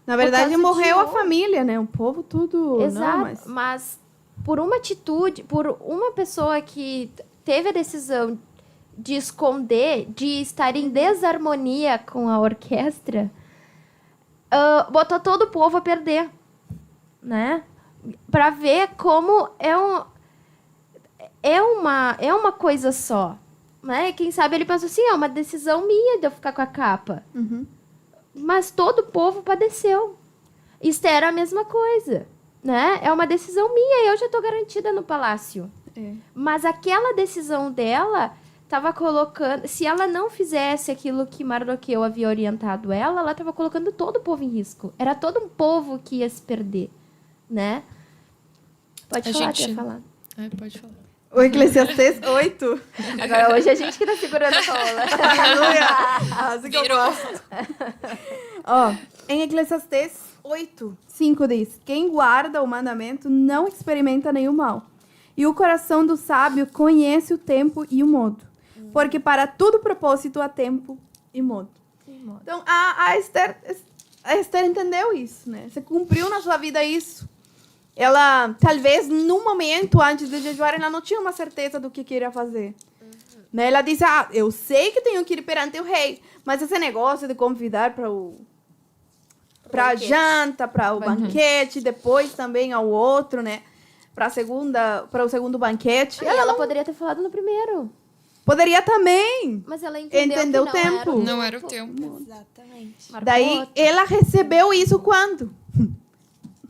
Na verdade, causa de morreu a honra. família, né? O povo tudo... Exato, Não, mas por uma atitude, por uma pessoa que teve a decisão de esconder, de estar em desarmonia com a orquestra, botou todo o povo a perder, né? Para ver como é uma coisa só, né? Quem sabe ele pensou assim, é uma decisão minha de eu ficar com a capa. Uhum. Mas todo o povo padeceu. Esther era a mesma coisa, né? É uma decisão minha, eu já estou garantida no palácio. É. Mas aquela decisão dela estava colocando... Se ela não fizesse aquilo que Mardoqueu havia orientado ela estava colocando todo o povo em risco. Era todo um povo que ia se perder, né? Pode A falar, gente- quer falar. Pode falar. O Eclesiastes 8. Agora, hoje a gente que tá segurando a rola. Aleluia. Assim que eu Virou. gosto. Ó, em Eclesiastes 8, 5 diz: quem guarda o mandamento não experimenta nenhum mal. E o coração do sábio conhece o tempo e o modo. Porque para todo propósito há tempo e modo. Então, a Esther entendeu isso, né? Você cumpriu na sua vida isso. Ela, talvez, no momento antes de jejuar, ela não tinha uma certeza do que queria fazer. Né? Ela disse, eu sei que tenho que ir perante o rei, mas esse negócio de convidar para a banquete. janta, para o banquete, depois também ao outro, né? Para o segundo banquete. Ela poderia ter falado no primeiro. Poderia também. Mas ela entendeu Entendeu que o tempo. Não era o tempo. Exatamente. Marcou Daí, outro. ela recebeu isso quando?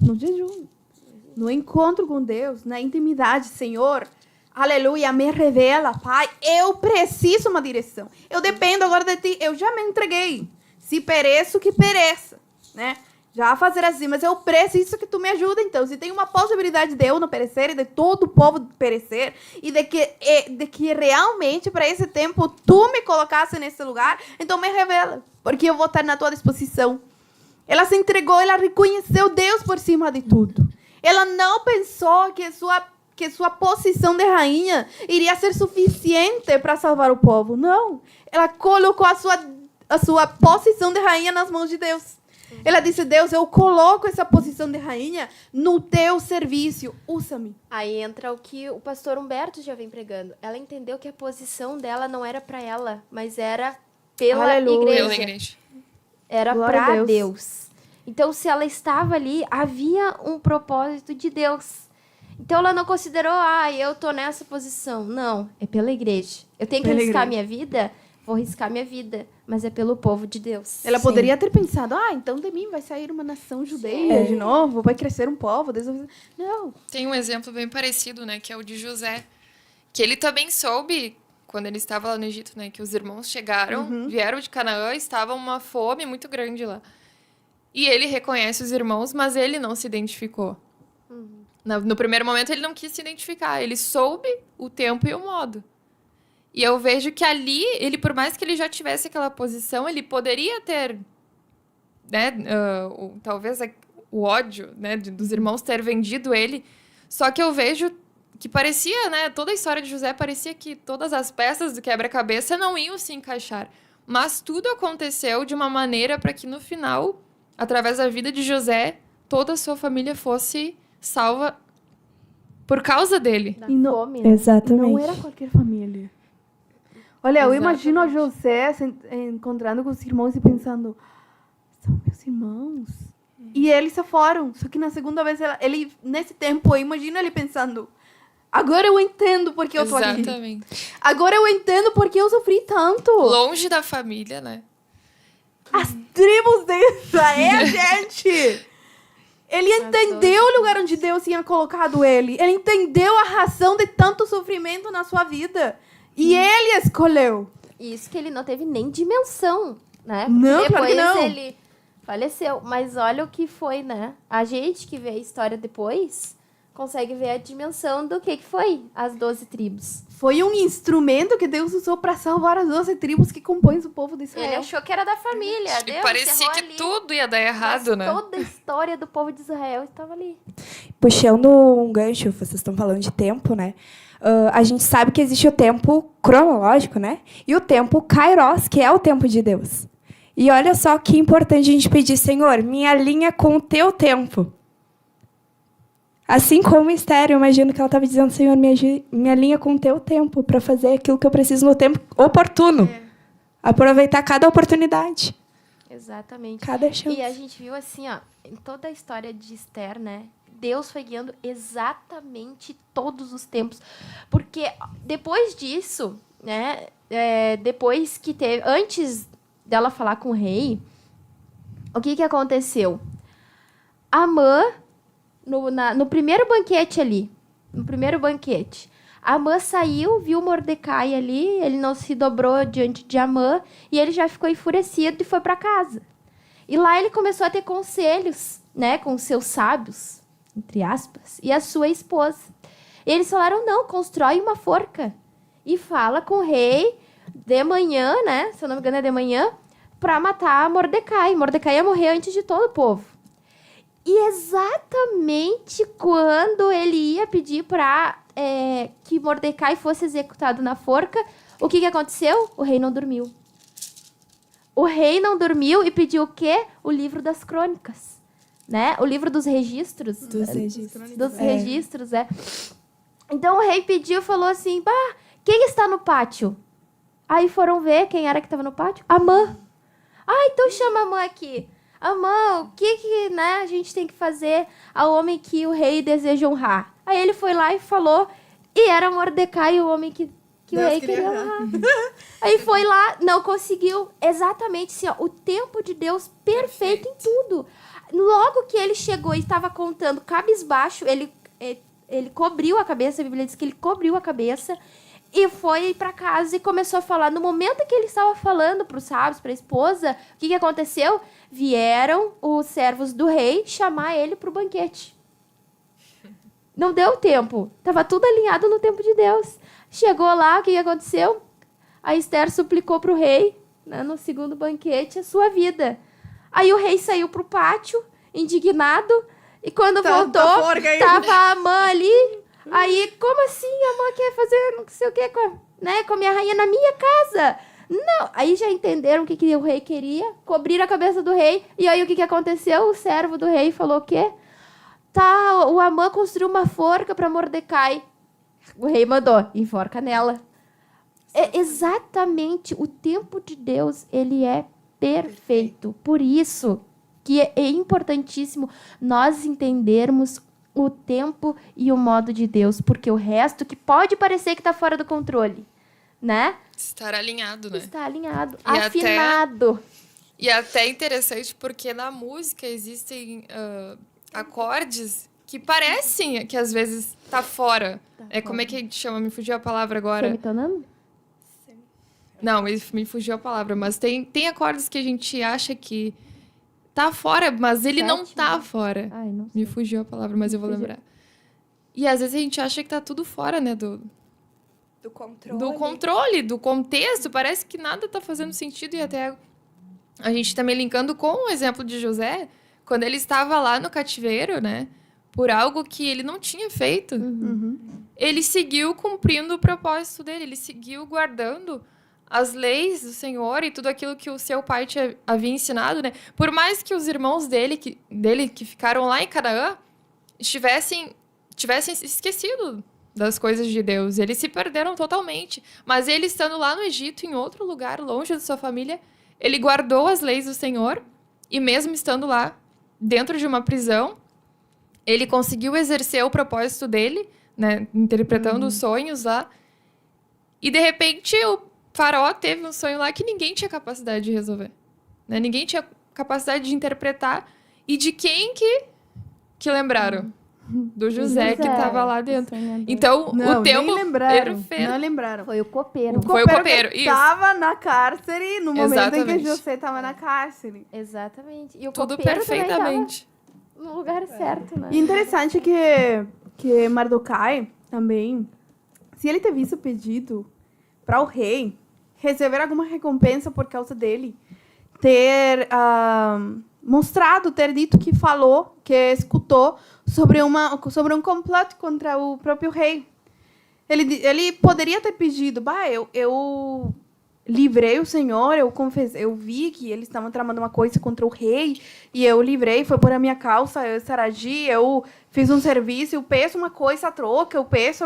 No jejum. No encontro com Deus, na intimidade. Senhor, aleluia, me revela, Pai, eu preciso uma direção. Eu dependo agora de Ti. Eu já me entreguei. Se pereço, que pereça. Né? Já fazer assim, mas eu preciso que Tu me ajude, então. Se tem uma possibilidade de eu não perecer e de todo o povo perecer, e de que realmente, para esse tempo, Tu me colocasse nesse lugar, então me revela, porque eu vou estar na Tua disposição. Ela se entregou, ela reconheceu Deus por cima de tudo. Ela não pensou que sua posição de rainha iria ser suficiente para salvar o povo. Não. Ela colocou a sua posição de rainha nas mãos de Deus. Ela disse, Deus, eu coloco essa posição de rainha no Teu serviço. Usa-me. Aí entra o que o pastor Humberto já vem pregando. Ela entendeu que a posição dela não era para ela, mas era pela Aleluia. igreja. Pela igreja. Era Glória a para Deus. Deus. Então, se ela estava ali, havia um propósito de Deus. Então, ela não considerou, eu tô nessa posição. Não, é pela igreja. Eu tenho que Pela arriscar igreja. minha vida? Vou arriscar minha vida. Mas é pelo povo de Deus. Ela Sim. poderia ter pensado, então de mim vai sair uma nação judeia de novo, vai crescer um povo. Não. Tem um exemplo bem parecido, né? Que é o de José. Que ele também soube, quando ele estava lá no Egito, né? Que os irmãos chegaram, vieram de Canaã, estava uma fome muito grande lá. E ele reconhece os irmãos, mas ele não se identificou. No primeiro momento, ele não quis se identificar. Ele soube o tempo e o modo. E eu vejo que ali, ele, por mais que ele já tivesse aquela posição, ele poderia ter, né, talvez o ódio, né, dos irmãos ter vendido ele. Só que eu vejo que parecia, né, toda a história de José parecia que todas as peças do quebra-cabeça não iam se encaixar. Mas tudo aconteceu de uma maneira para que no final, através da vida de José, toda a sua família fosse salva por causa dele. Da E não- fome, né? Exatamente. Não era qualquer família. Olha, eu imagino a Exatamente. José se encontrando com os irmãos e pensando, são meus irmãos. E eles se foram. Só que na segunda vez, ele nesse tempo, eu imagino ele pensando, agora eu entendo porque eu tô aqui. Exatamente. Agora eu entendo porque eu sofri tanto. Longe da família, né? As tribos de Israel, gente. Ele entendeu o lugar onde Deus tinha colocado ele. Ele entendeu a razão de tanto sofrimento na sua vida. E ele escolheu. Isso que ele não teve nem dimensão, né? Não, Depois claro que não. ele faleceu. Mas olha o que foi, né? A gente que vê a história depois, consegue ver a dimensão do que foi as 12 tribos. Foi um instrumento que Deus usou para salvar as 12 tribos que compõem o povo de Ele Israel. achou que era da família. E Deus parecia encerrou que ali, tudo ia dar mas errado, né? toda a história do povo de Israel estava ali. Puxando um gancho, vocês estão falando de tempo, né? A gente sabe que existe o tempo cronológico, né? E o tempo kairos, que é o tempo de Deus. E olha só que importante a gente pedir, Senhor, me alinha com o teu tempo. Assim como Esther, eu imagino que ela estava dizendo, Senhor, me alinha com o teu tempo para fazer aquilo que eu preciso no tempo oportuno. Aproveitar cada oportunidade, Exatamente. cada chance. E a gente viu assim, ó, em toda a história de Esther, né? Deus foi guiando exatamente todos os tempos. Porque depois disso, né? Depois que teve... Antes dela falar com o rei, o que aconteceu? Amã, no primeiro banquete ali, Amã saiu, viu Mordecai ali, ele não se dobrou diante de Amã, e ele já ficou enfurecido e foi para casa. E lá ele começou a ter conselhos, né, com seus sábios, entre aspas, e a sua esposa. E eles falaram, não, constrói uma forca e fala com o rei de manhã, né, se eu não me engano é de manhã, para matar Mordecai. Mordecai ia morrer antes de todo o povo. E exatamente quando ele ia pedir para que Mordecai fosse executado na forca, o que aconteceu? O rei não dormiu. O rei não dormiu e pediu o quê? O livro das crônicas. Né? O livro dos registros. Dos registros. Dos registros, Então o rei pediu e falou assim, bah, quem está no pátio? Aí foram ver quem era que estava no pátio. Amã. Ah, então chama a Amã aqui. Amã, o que né, a gente tem que fazer ao homem que o rei deseja honrar? Aí ele foi lá e falou, e era Mordecai o homem que o rei queria honrar. Aí foi lá, não conseguiu. Exatamente assim, ó, o tempo de Deus perfeito em tudo. Logo que ele chegou e estava contando cabisbaixo, ele cobriu a cabeça, a Bíblia diz que ele cobriu a cabeça, e foi para casa e começou a falar. No momento que ele estava falando para os sábios, para a esposa, o que aconteceu? Vieram os servos do rei chamar ele para o banquete. Não deu tempo. Estava tudo alinhado no tempo de Deus. Chegou lá, o que aconteceu? A Esther suplicou para o rei, né, no segundo banquete, a sua vida. Aí o rei saiu para o pátio, indignado, e quando voltou, estava a Amã ali. Aí, como assim a Amã quer fazer não sei o que com a minha rainha na minha casa? Não. Aí já entenderam o que o rei queria, cobriram a cabeça do rei, e aí o que aconteceu? O servo do rei falou o quê? Tá, o Amã construiu uma forca para Mordecai. O rei mandou, enforca nela. É exatamente o tempo de Deus, ele é perfeito. Por isso que é importantíssimo nós entendermos o tempo e o modo de Deus, porque o resto que pode parecer que está fora do controle, né? Estar alinhado, né? Está alinhado, E afinado. E até interessante porque na música existem acordes que parecem que às vezes tá fora. Como é que a gente chama? Me fugiu a palavra agora. Semitonando? Não, me fugiu a palavra, mas tem acordes que a gente acha que tá fora, mas ele não tá fora. Ai, não sei. Me fugiu a palavra, mas eu vou lembrar. E às vezes a gente acha que tá tudo fora, né? Do controle, do contexto. Parece que nada tá fazendo sentido. E até a gente também linkando com o exemplo de José, quando ele estava lá no cativeiro, né? Por algo que ele não tinha feito. Ele seguiu cumprindo o propósito dele. Ele seguiu guardando as leis do Senhor e tudo aquilo que o seu pai havia ensinado, né? Por mais que os irmãos dele que ficaram lá em Canaã tivessem esquecido das coisas de Deus. Eles se perderam totalmente. Mas ele, estando lá no Egito, em outro lugar, longe da sua família, ele guardou as leis do Senhor e mesmo estando lá, dentro de uma prisão, ele conseguiu exercer o propósito dele, né? Interpretando os sonhos lá. E, de repente, o Faraó teve um sonho lá que ninguém tinha capacidade de resolver. Né? Ninguém tinha capacidade de interpretar. E de quem que lembraram? Do José, que estava lá dentro. Então, o tempo perfeito. Não lembraram. Foi o copeiro. Foi o copeiro, isso. Estava na cárcere no momento em que Exatamente. José estava na cárcere. Exatamente. E o Tudo copeiro perfeitamente. também tava no lugar certo, né? E interessante que que Mardokai também, se ele tivesse pedido para o rei receber alguma recompensa por causa dele, ter mostrado, ter dito que falou, que escutou sobre um complot contra o próprio rei. Ele poderia ter pedido, eu livrei o Senhor, eu vi que eles estavam tramando uma coisa contra o rei, e eu livrei, foi por a minha causa, eu saragi, eu fiz um serviço, eu peço uma coisa à troca, eu peço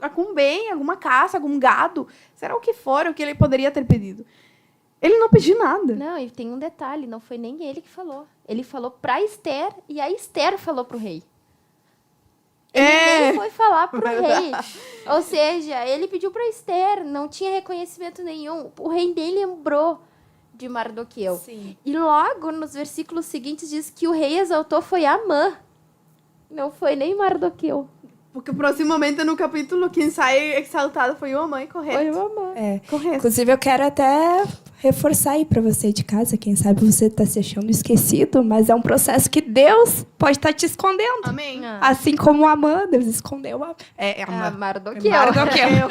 algum bem, alguma caça, algum gado, será o que for, o que ele poderia ter pedido. Ele não pediu nada. Não, e tem um detalhe, não foi nem ele que falou. Ele falou pra Esther e a Esther falou pro rei. Ele nem foi falar pro rei. Ou seja, ele pediu pra Esther, não tinha reconhecimento nenhum. O rei nem lembrou de Mardoqueu. Sim. E logo, nos versículos seguintes, diz que o rei exaltou foi Amã. Não foi nem Mardoqueu. Porque proximamente no capítulo, quem sai exaltado foi uma mãe, correto? Foi o Amã. Correto. Inclusive, eu quero até reforçar aí para você de casa. Quem sabe você está se achando esquecido, mas é um processo que Deus pode estar te escondendo. Amém. Assim como Amã, Deus escondeu a Amã. Mardoqueu. Mardoqueu.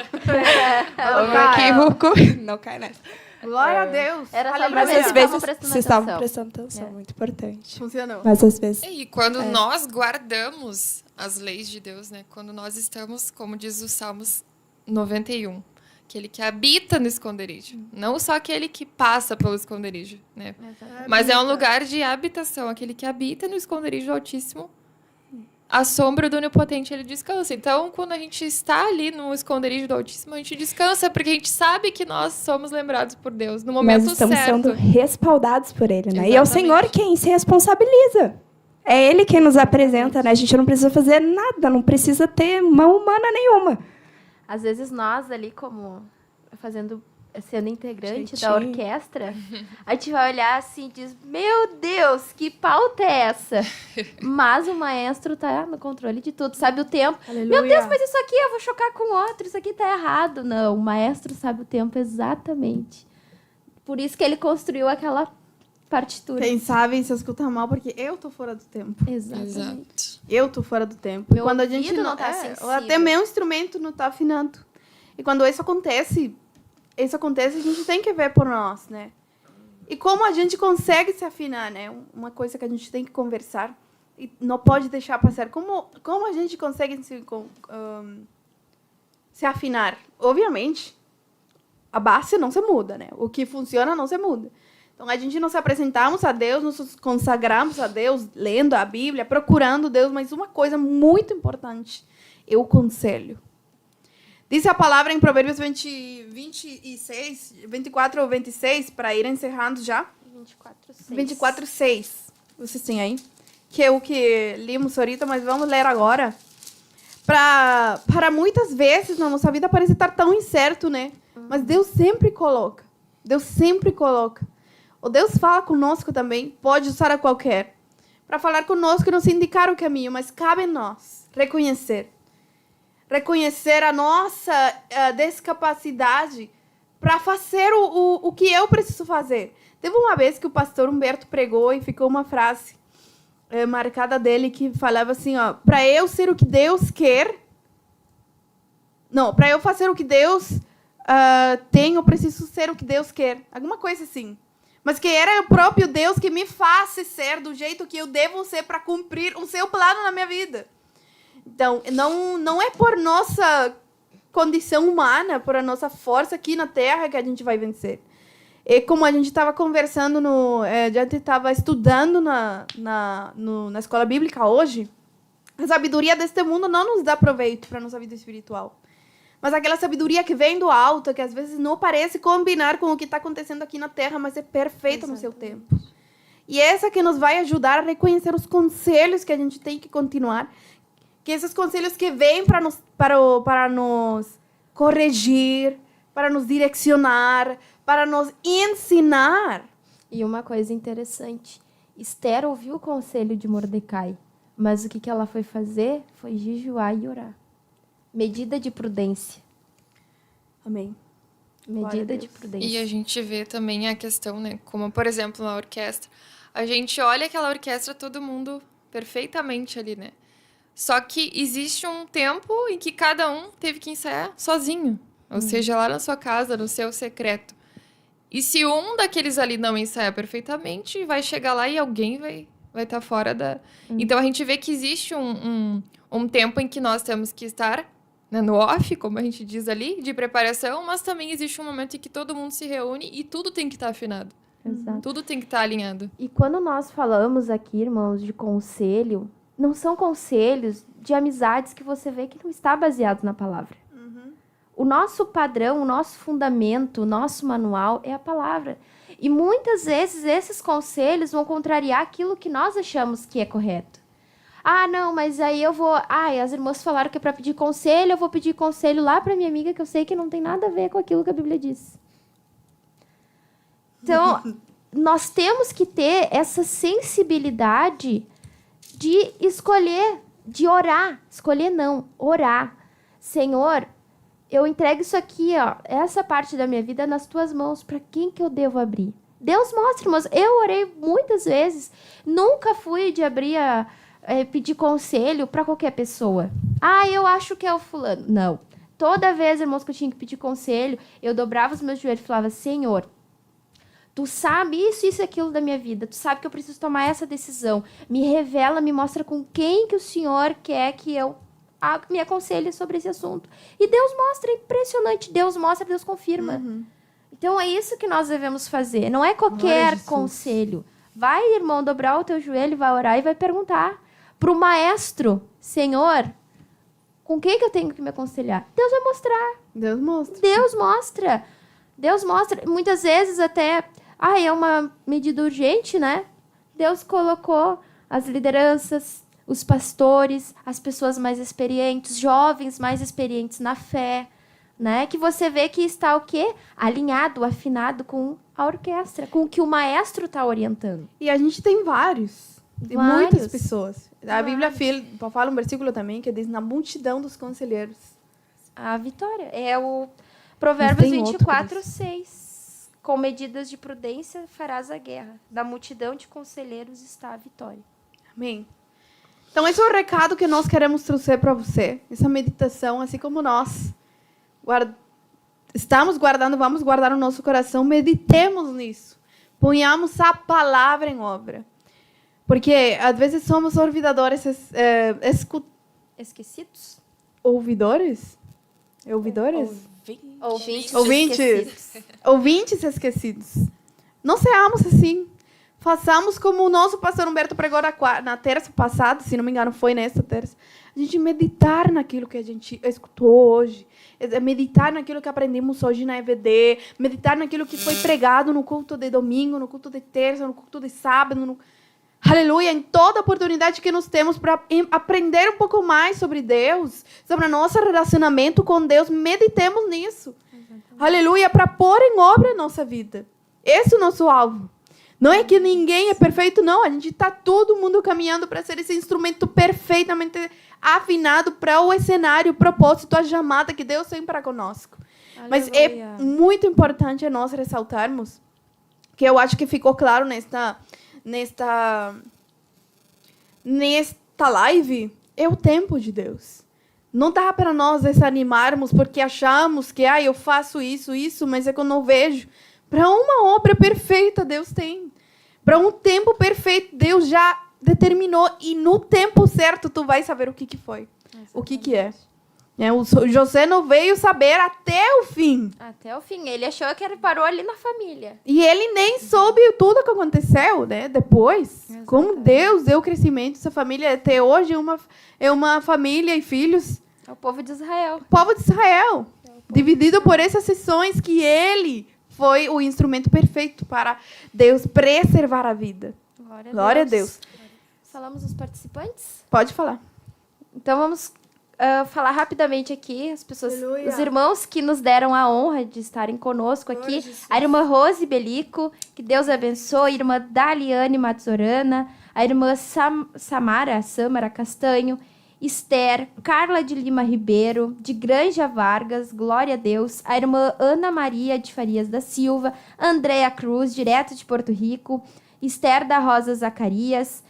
O equívoco. Não cai nessa. Glória a Deus. Era só Aleluia. pra Mas ver às se vezes estavam prestando vocês estavam atenção. prestando atenção, muito importante. Funcionou. Mas às vezes... E quando nós guardamos as leis de Deus, né? Quando nós estamos, como diz o Salmos 91, aquele que habita no esconderijo. Não só aquele que passa pelo esconderijo, né? Mas é um lugar de habitação. Aquele que habita no esconderijo do Altíssimo, a sombra do Onipotente, ele descansa. Então, quando a gente está ali no esconderijo do Altíssimo, a gente descansa, porque a gente sabe que nós somos lembrados por Deus no momento Nós estamos certo. sendo respaldados por Ele, né? E é o Exatamente. Senhor quem se responsabiliza. É Ele quem nos apresenta, né? A gente não precisa fazer nada, não precisa ter mão humana nenhuma. Às vezes nós ali, como sendo integrante da Jeitinho. orquestra, a gente vai olhar assim e diz, meu Deus, que pauta é essa? Mas o maestro tá no controle de tudo, sabe o tempo. Aleluia. Meu Deus, mas isso aqui eu vou chocar com outro, isso aqui tá errado. Não, o maestro sabe o tempo exatamente. Por isso que ele construiu aquela partitura. Quem sabe se escuta mal, porque eu tô fora do tempo. Exatamente. Exato. Eu tô fora do tempo. Meu Quando a gente ouvido não tá sensível. até meu instrumento não tá afinando. E quando isso acontece, a gente tem que ver por nós, né? E como a gente consegue se afinar, né? Uma coisa que a gente tem que conversar e não pode deixar passar. Como a gente consegue se afinar? Obviamente, a base não se muda, né? O que funciona não se muda. Então, a gente nos apresentamos a Deus, nos consagramos a Deus, lendo a Bíblia, procurando Deus, mas uma coisa muito importante é o conselho. Diz a palavra em Provérbios 26, 24 ou 26, para ir encerrando já. 24:6. Vocês têm aí? Que é o que limos ahorita, mas vamos ler agora. Para muitas vezes na nossa vida parece estar tão incerto, né? Mas Deus sempre coloca. Deus sempre coloca. O Deus fala conosco também, pode usar a qualquer. Para falar conosco e nos indicar o caminho, mas cabe a nós reconhecer. Reconhecer a nossa descapacidade para fazer o que eu preciso fazer. Teve uma vez que o pastor Humberto pregou e ficou uma frase marcada dele que falava assim, ó, para eu ser o que Deus quer, não, para eu fazer o que Deus tem, eu preciso ser o que Deus quer. Alguma coisa assim. Mas que era o próprio Deus que me faz ser do jeito que eu devo ser para cumprir o seu plano na minha vida. Então, não é por nossa condição humana, por a nossa força aqui na Terra que a gente vai vencer. E como a gente estava conversando, a gente estava estudando na escola bíblica hoje, a sabedoria deste mundo não nos dá proveito para a nossa vida espiritual. Mas aquela sabedoria que vem do alto, que às vezes não parece combinar com o que está acontecendo aqui na Terra, mas é perfeita no seu tempo. E essa que nos vai ajudar a reconhecer os conselhos que a gente tem que continuar, que esses conselhos que vêm para nos corrigir, para nos direcionar, para nos ensinar. E uma coisa interessante, Esther ouviu o conselho de Mordecai, mas o que ela foi fazer foi jejuar e orar. Medida de prudência. Amém. Medida de prudência. E a gente vê também a questão, né? Como, por exemplo, na orquestra. A gente olha aquela orquestra, todo mundo perfeitamente ali, né? Só que existe um tempo em que cada um teve que ensaiar sozinho. Ou seja, lá na sua casa, no seu secreto. E se um daqueles ali não ensaiar perfeitamente, vai chegar lá e alguém vai estar fora da... Então, a gente vê que existe um tempo em que nós temos que estar, né, no off, como a gente diz ali, de preparação, mas também existe um momento em que todo mundo se reúne e tudo tem que estar afinado. Exato. Tudo tem que estar alinhado. E quando nós falamos aqui, irmãos, de conselho, não são conselhos de amizades que você vê que não está baseado na palavra. O nosso padrão, o nosso fundamento, o nosso manual é a palavra. E muitas vezes esses conselhos vão contrariar aquilo que nós achamos que é correto. Ah, não, mas aí eu vou... as irmãs falaram que é para pedir conselho, eu vou pedir conselho lá para minha amiga que eu sei que não tem nada a ver com aquilo que a Bíblia diz. Então, nós temos que ter essa sensibilidade de escolher, de orar. Escolher não, orar. Senhor, eu entrego isso aqui, ó, essa parte da minha vida nas tuas mãos. Para quem que eu devo abrir? Deus mostra, irmãos. Eu orei muitas vezes. Nunca fui de abrir pedir conselho para qualquer pessoa. Eu acho que é o fulano. Não. Toda vez, irmãos, que eu tinha que pedir conselho, eu dobrava os meus joelhos e falava, Senhor, tu sabe isso e aquilo da minha vida. Tu sabe que eu preciso tomar essa decisão. Me revela, me mostra com quem que o Senhor quer que eu me aconselhe sobre esse assunto. E Deus mostra, é impressionante. Deus mostra, Deus confirma. Então, é isso que nós devemos fazer. Não é qualquer conselho. Vai, irmão, dobrar o teu joelho, vai orar e vai perguntar para o maestro, Senhor, com quem que eu tenho que me aconselhar? Deus vai mostrar. Deus mostra. Deus mostra. Deus mostra. Muitas vezes até... é uma medida urgente, né? Deus colocou as lideranças, os pastores, as pessoas mais experientes, jovens mais experientes na fé, né? Que você vê que está o quê? Alinhado, afinado com a orquestra, com o que o maestro está orientando. E a gente tem vários. Tem Vários. muitas pessoas. A Bíblia fala um versículo também que diz na multidão dos conselheiros. A vitória. É o Provérbios tem outro 24:6. Com medidas de prudência farás a guerra. Da multidão de conselheiros está a vitória. Amém. Então, esse é o recado que nós queremos trazer para você. Essa meditação, assim como nós estamos guardando, vamos guardar no nosso coração, meditemos nisso. Ponhamos a palavra em obra. Porque, às vezes, somos ouvidores, Esquecidos? ouvidores? Ouvidores? Ouvintes esquecidos. Ouvintes esquecidos. Não seamos assim. Façamos como o nosso pastor Humberto pregou na terça passada, se não me engano, foi nesta terça. A gente meditar naquilo que a gente escutou hoje. Meditar naquilo que aprendemos hoje na EVD. Meditar naquilo que foi pregado no culto de domingo, no culto de terça, no culto de sábado. Aleluia, em toda oportunidade que nós temos para aprender um pouco mais sobre Deus, sobre o nosso relacionamento com Deus, meditemos nisso. Exatamente. Aleluia, para pôr em obra a nossa vida. Esse é o nosso alvo. Não é que ninguém é perfeito, não. A gente está todo mundo caminhando para ser esse instrumento perfeitamente afinado para o cenário, o propósito, a chamada que Deus tem para conosco. Aleluia. Mas é muito importante nós ressaltarmos, que eu acho que ficou claro nesta live, é o tempo de Deus. Não dá para nós desanimarmos porque achamos que eu faço isso, mas é que eu não vejo. Para uma obra perfeita, Deus tem. Para um tempo perfeito, Deus já determinou. E no tempo certo, tu vai saber o que foi. Exatamente. O que é. O José não veio saber até o fim. Até o fim. Ele achou que ele parou ali na família. E ele nem soube tudo que aconteceu, né? Depois. Exatamente. Como Deus deu crescimento. Essa família até hoje é uma família e filhos. É o povo de Israel. O povo de Israel. Dividido por essas sessões que ele foi o instrumento perfeito para Deus preservar a vida. Glória a Deus. Falamos os participantes? Pode falar. Então, vamos falar rapidamente aqui as pessoas, Aleluia. Os irmãos que nos deram a honra de estarem conosco aqui. A irmã Rose Belico, que Deus abençoe. A irmã Daliane Matzorana. A irmã Samara Castanho. Esther, Carla de Lima Ribeiro, de Granja Vargas, glória a Deus, a irmã Ana Maria de Farias da Silva, Andréa Cruz, direto de Porto Rico, Esther da Rosa Zacarias,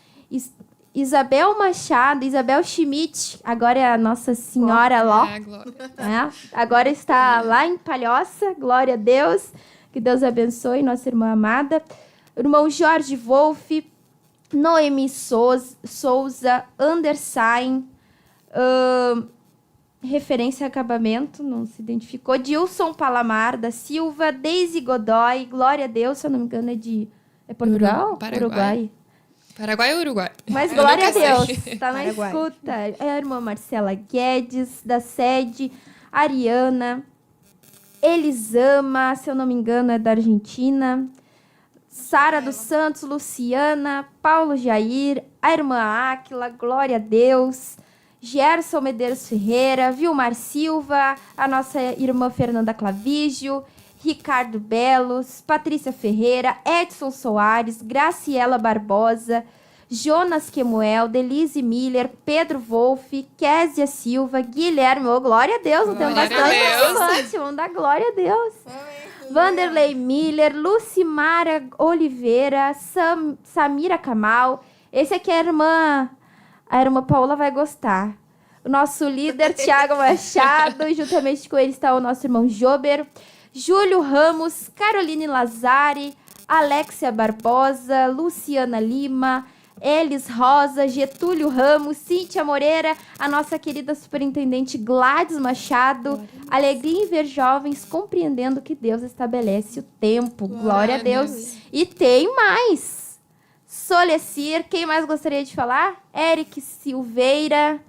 Isabel Machado, Isabel Schmidt, agora é a Nossa Senhora Ló. Glória. Agora está lá em Palhoça, glória a Deus. Que Deus abençoe, nossa irmã amada. Irmão Jorge Wolff, Noemi Souza, Andersain, referência a acabamento, não se identificou. Dilson Palamar da Silva, Deise Godoy, glória a Deus, se eu não me engano é Portugal? Paraguai. Paraguai ou Uruguai? Mas glória a Deus, sei. tá na Paraguai. escuta. É a irmã Marcela Guedes, da sede, Ariana, Elisama, se eu não me engano é da Argentina, Sara dos Santos, Luciana, Paulo Jair, a irmã Áquila, glória a Deus, Gerson Medeiros Ferreira, Vilmar Silva, a nossa irmã Fernanda Clavígio, Ricardo Belos, Patrícia Ferreira, Edson Soares, Graciela Barbosa, Jonas Quemuel, Denise Miller, Pedro Wolff, Késia Silva, Guilherme, glória a Deus, não temos Glória a bastante Deus. participante, vamos dar glória a Deus. Vanderlei Miller, Lucimara Oliveira, Samira Kamal, esse aqui é a irmã Paola vai gostar. O nosso líder, Tiago Machado, juntamente com ele está o nosso irmão Jober, Júlio Ramos, Caroline Lazari, Alexia Barbosa, Luciana Lima, Elis Rosa, Getúlio Ramos, Cíntia Moreira, a nossa querida superintendente Gladys Machado, alegria em ver jovens compreendendo que Deus estabelece o tempo. Glória a Deus. E tem mais. Solecir, quem mais gostaria de falar? Eric Silveira,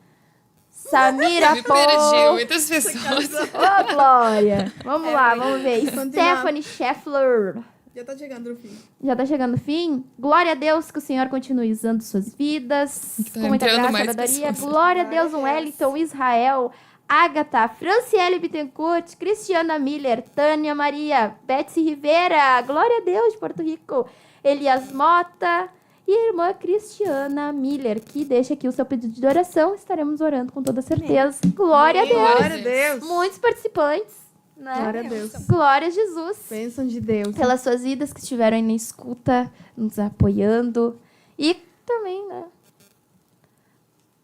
Samira Me Paul. perdi, muitas pessoas. Ô, Glória! Vamos lá, vamos ver. Continuar. Stephanie Scheffler. Já tá chegando no fim. Já tá chegando o fim? Glória a Deus, que o Senhor continue usando suas vidas. Tá Com muita entrando graça e mais sabedoria. pessoas. Glória a Deus, um Wellington, Israel, Agatha, Franciele Bittencourt, Cristiana Miller, Tânia Maria, Betsy Rivera. Glória a Deus, de Porto Rico. Elias Mota. E a irmã Cristiana Miller, que deixa aqui o seu pedido de oração. Estaremos orando com toda certeza. Glória a Deus. Glória a Deus. Muitos participantes, né? Glória a Deus. Glória a Jesus. Bênção de Deus. Pelas suas vidas que estiveram aí na escuta, nos apoiando. E também,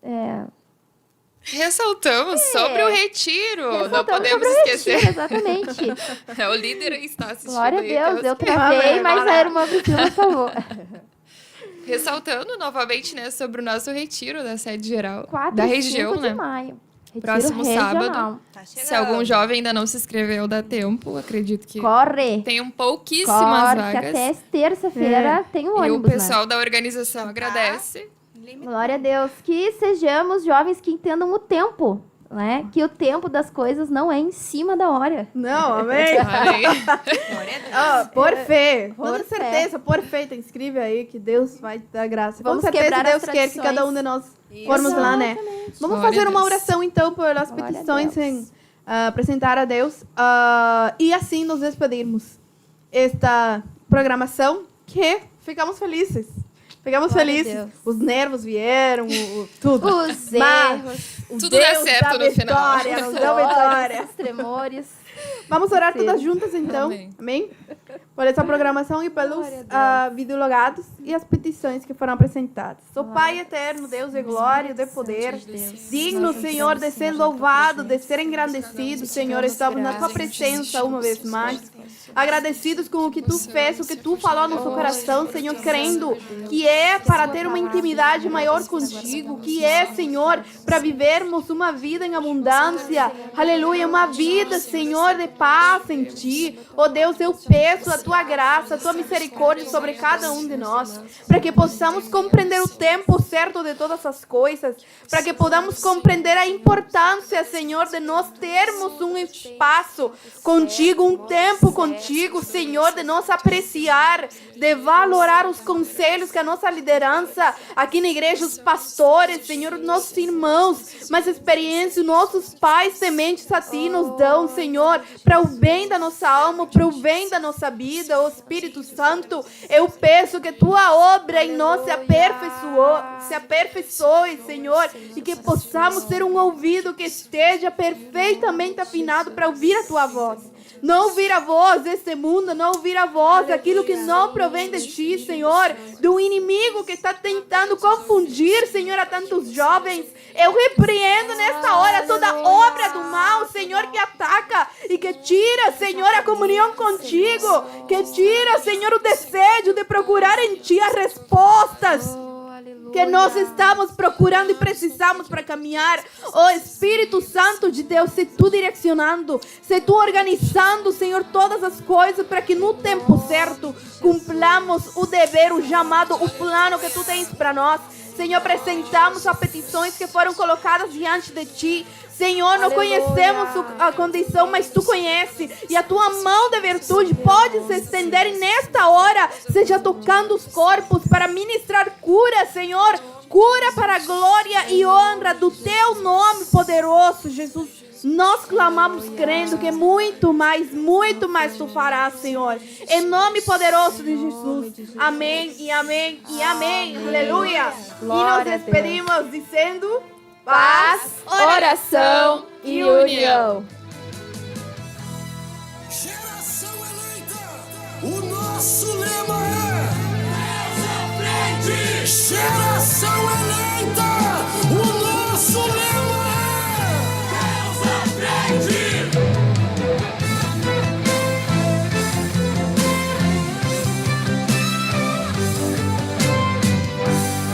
né? Ressaltamos sobre o retiro. Não Ressaltamos podemos sobre o esquecer. retiro, exatamente. O líder está assistindo. Glória a aí, Deus, então, eu travei, mas a irmã Priscila, por favor. Ressaltando novamente, né, sobre o nosso retiro da sede geral 4 da e 5 região, de né? maio. Retiro Próximo regional. sábado. Se algum jovem ainda não se inscreveu, dá tempo. Acredito que Corre! tenham pouquíssimas Corre, que vagas. até terça-feira tem um E o ônibus, pessoal da organização agradece. né? Glória a Deus. Que sejamos jovens que entendam o tempo, né? Que o tempo das coisas não é em cima da hora. Não, amém? Amém. Ah, por fé. Por Toda fé. certeza, por fé. Te inscreve aí que Deus vai te dar graça. Com Vamos certeza quebrar as Deus quer que tradições. cada um de nós formos lá, né? Vamos Glória fazer a uma Deus. oração então pelas Glória a petições Deus. em apresentar a Deus e assim nos despedirmos esta programação que ficamos felizes. Ficamos Glória a felizes. Deus. Os nervos vieram, tudo. Os Mas erros, o Tudo dá Deus certo da no final. vitória, nos deu vitória. os tremores. Vamos orar Sim. todas juntas, então. Amém. Amém? Por essa programação e pelos Glória a videologados e as petições que foram apresentadas. O Pai eterno, Deus de glória e de poder, digno, Senhor, de ser louvado, de ser engrandecido, Senhor, estamos na Tua presença uma vez mais. Agradecidos com o que Tu fez, o que Tu falou no nosso coração, Senhor, crendo que é para ter uma intimidade maior contigo, que é, Senhor, para vivermos uma vida em abundância. Aleluia, uma vida, Senhor, de paz em Ti. Oh Deus, eu peço a Tua graça, a Tua misericórdia sobre cada um de nós, para que possamos compreender o tempo certo de todas as coisas, para que podamos compreender a importância, Senhor, de nós termos um espaço contigo, um tempo contigo, Senhor, de nós apreciar, de valorar os conselhos que a nossa liderança aqui na igreja, os pastores, Senhor, os nossos irmãos, mas experiência, nossos pais sementes a Ti nos dão, Senhor, para o bem da nossa alma, para o bem da nossa vida. O Espírito Santo, eu peço que Tua obra em nós se aperfeiçoe, Senhor, e que possamos ter um ouvido que esteja perfeitamente afinado para ouvir a Tua voz. Não ouvir a voz deste mundo, não ouvir a voz daquilo que não provém de ti, Senhor, do inimigo que está tentando confundir, Senhor, a tantos jovens. Eu repreendo nesta hora toda obra do mal, Senhor, que ataca e que tira, Senhor, a comunhão contigo, que tira, Senhor, o desejo de procurar em ti as respostas que nós estamos procurando e precisamos para caminhar. Oh Espírito Santo de Deus, se tu direcionando, se tu organizando, Senhor, todas as coisas para que no tempo certo cumplamos o dever, o chamado, o plano que tu tens para nós. Senhor, apresentamos as petições que foram colocadas diante de ti. Senhor, não conhecemos a condição, mas tu conhece. E a tua mão de virtude pode se estender e nesta hora seja tocando os corpos para ministrar cura, Senhor. Cura para a glória e honra do teu nome poderoso, Jesus. Nós clamamos crendo que muito mais tu farás, Senhor. Em nome poderoso de Jesus. Amém e amém e amém. Aleluia. E nos despedimos dizendo: Paz, oração e união. Geração eleita, o nosso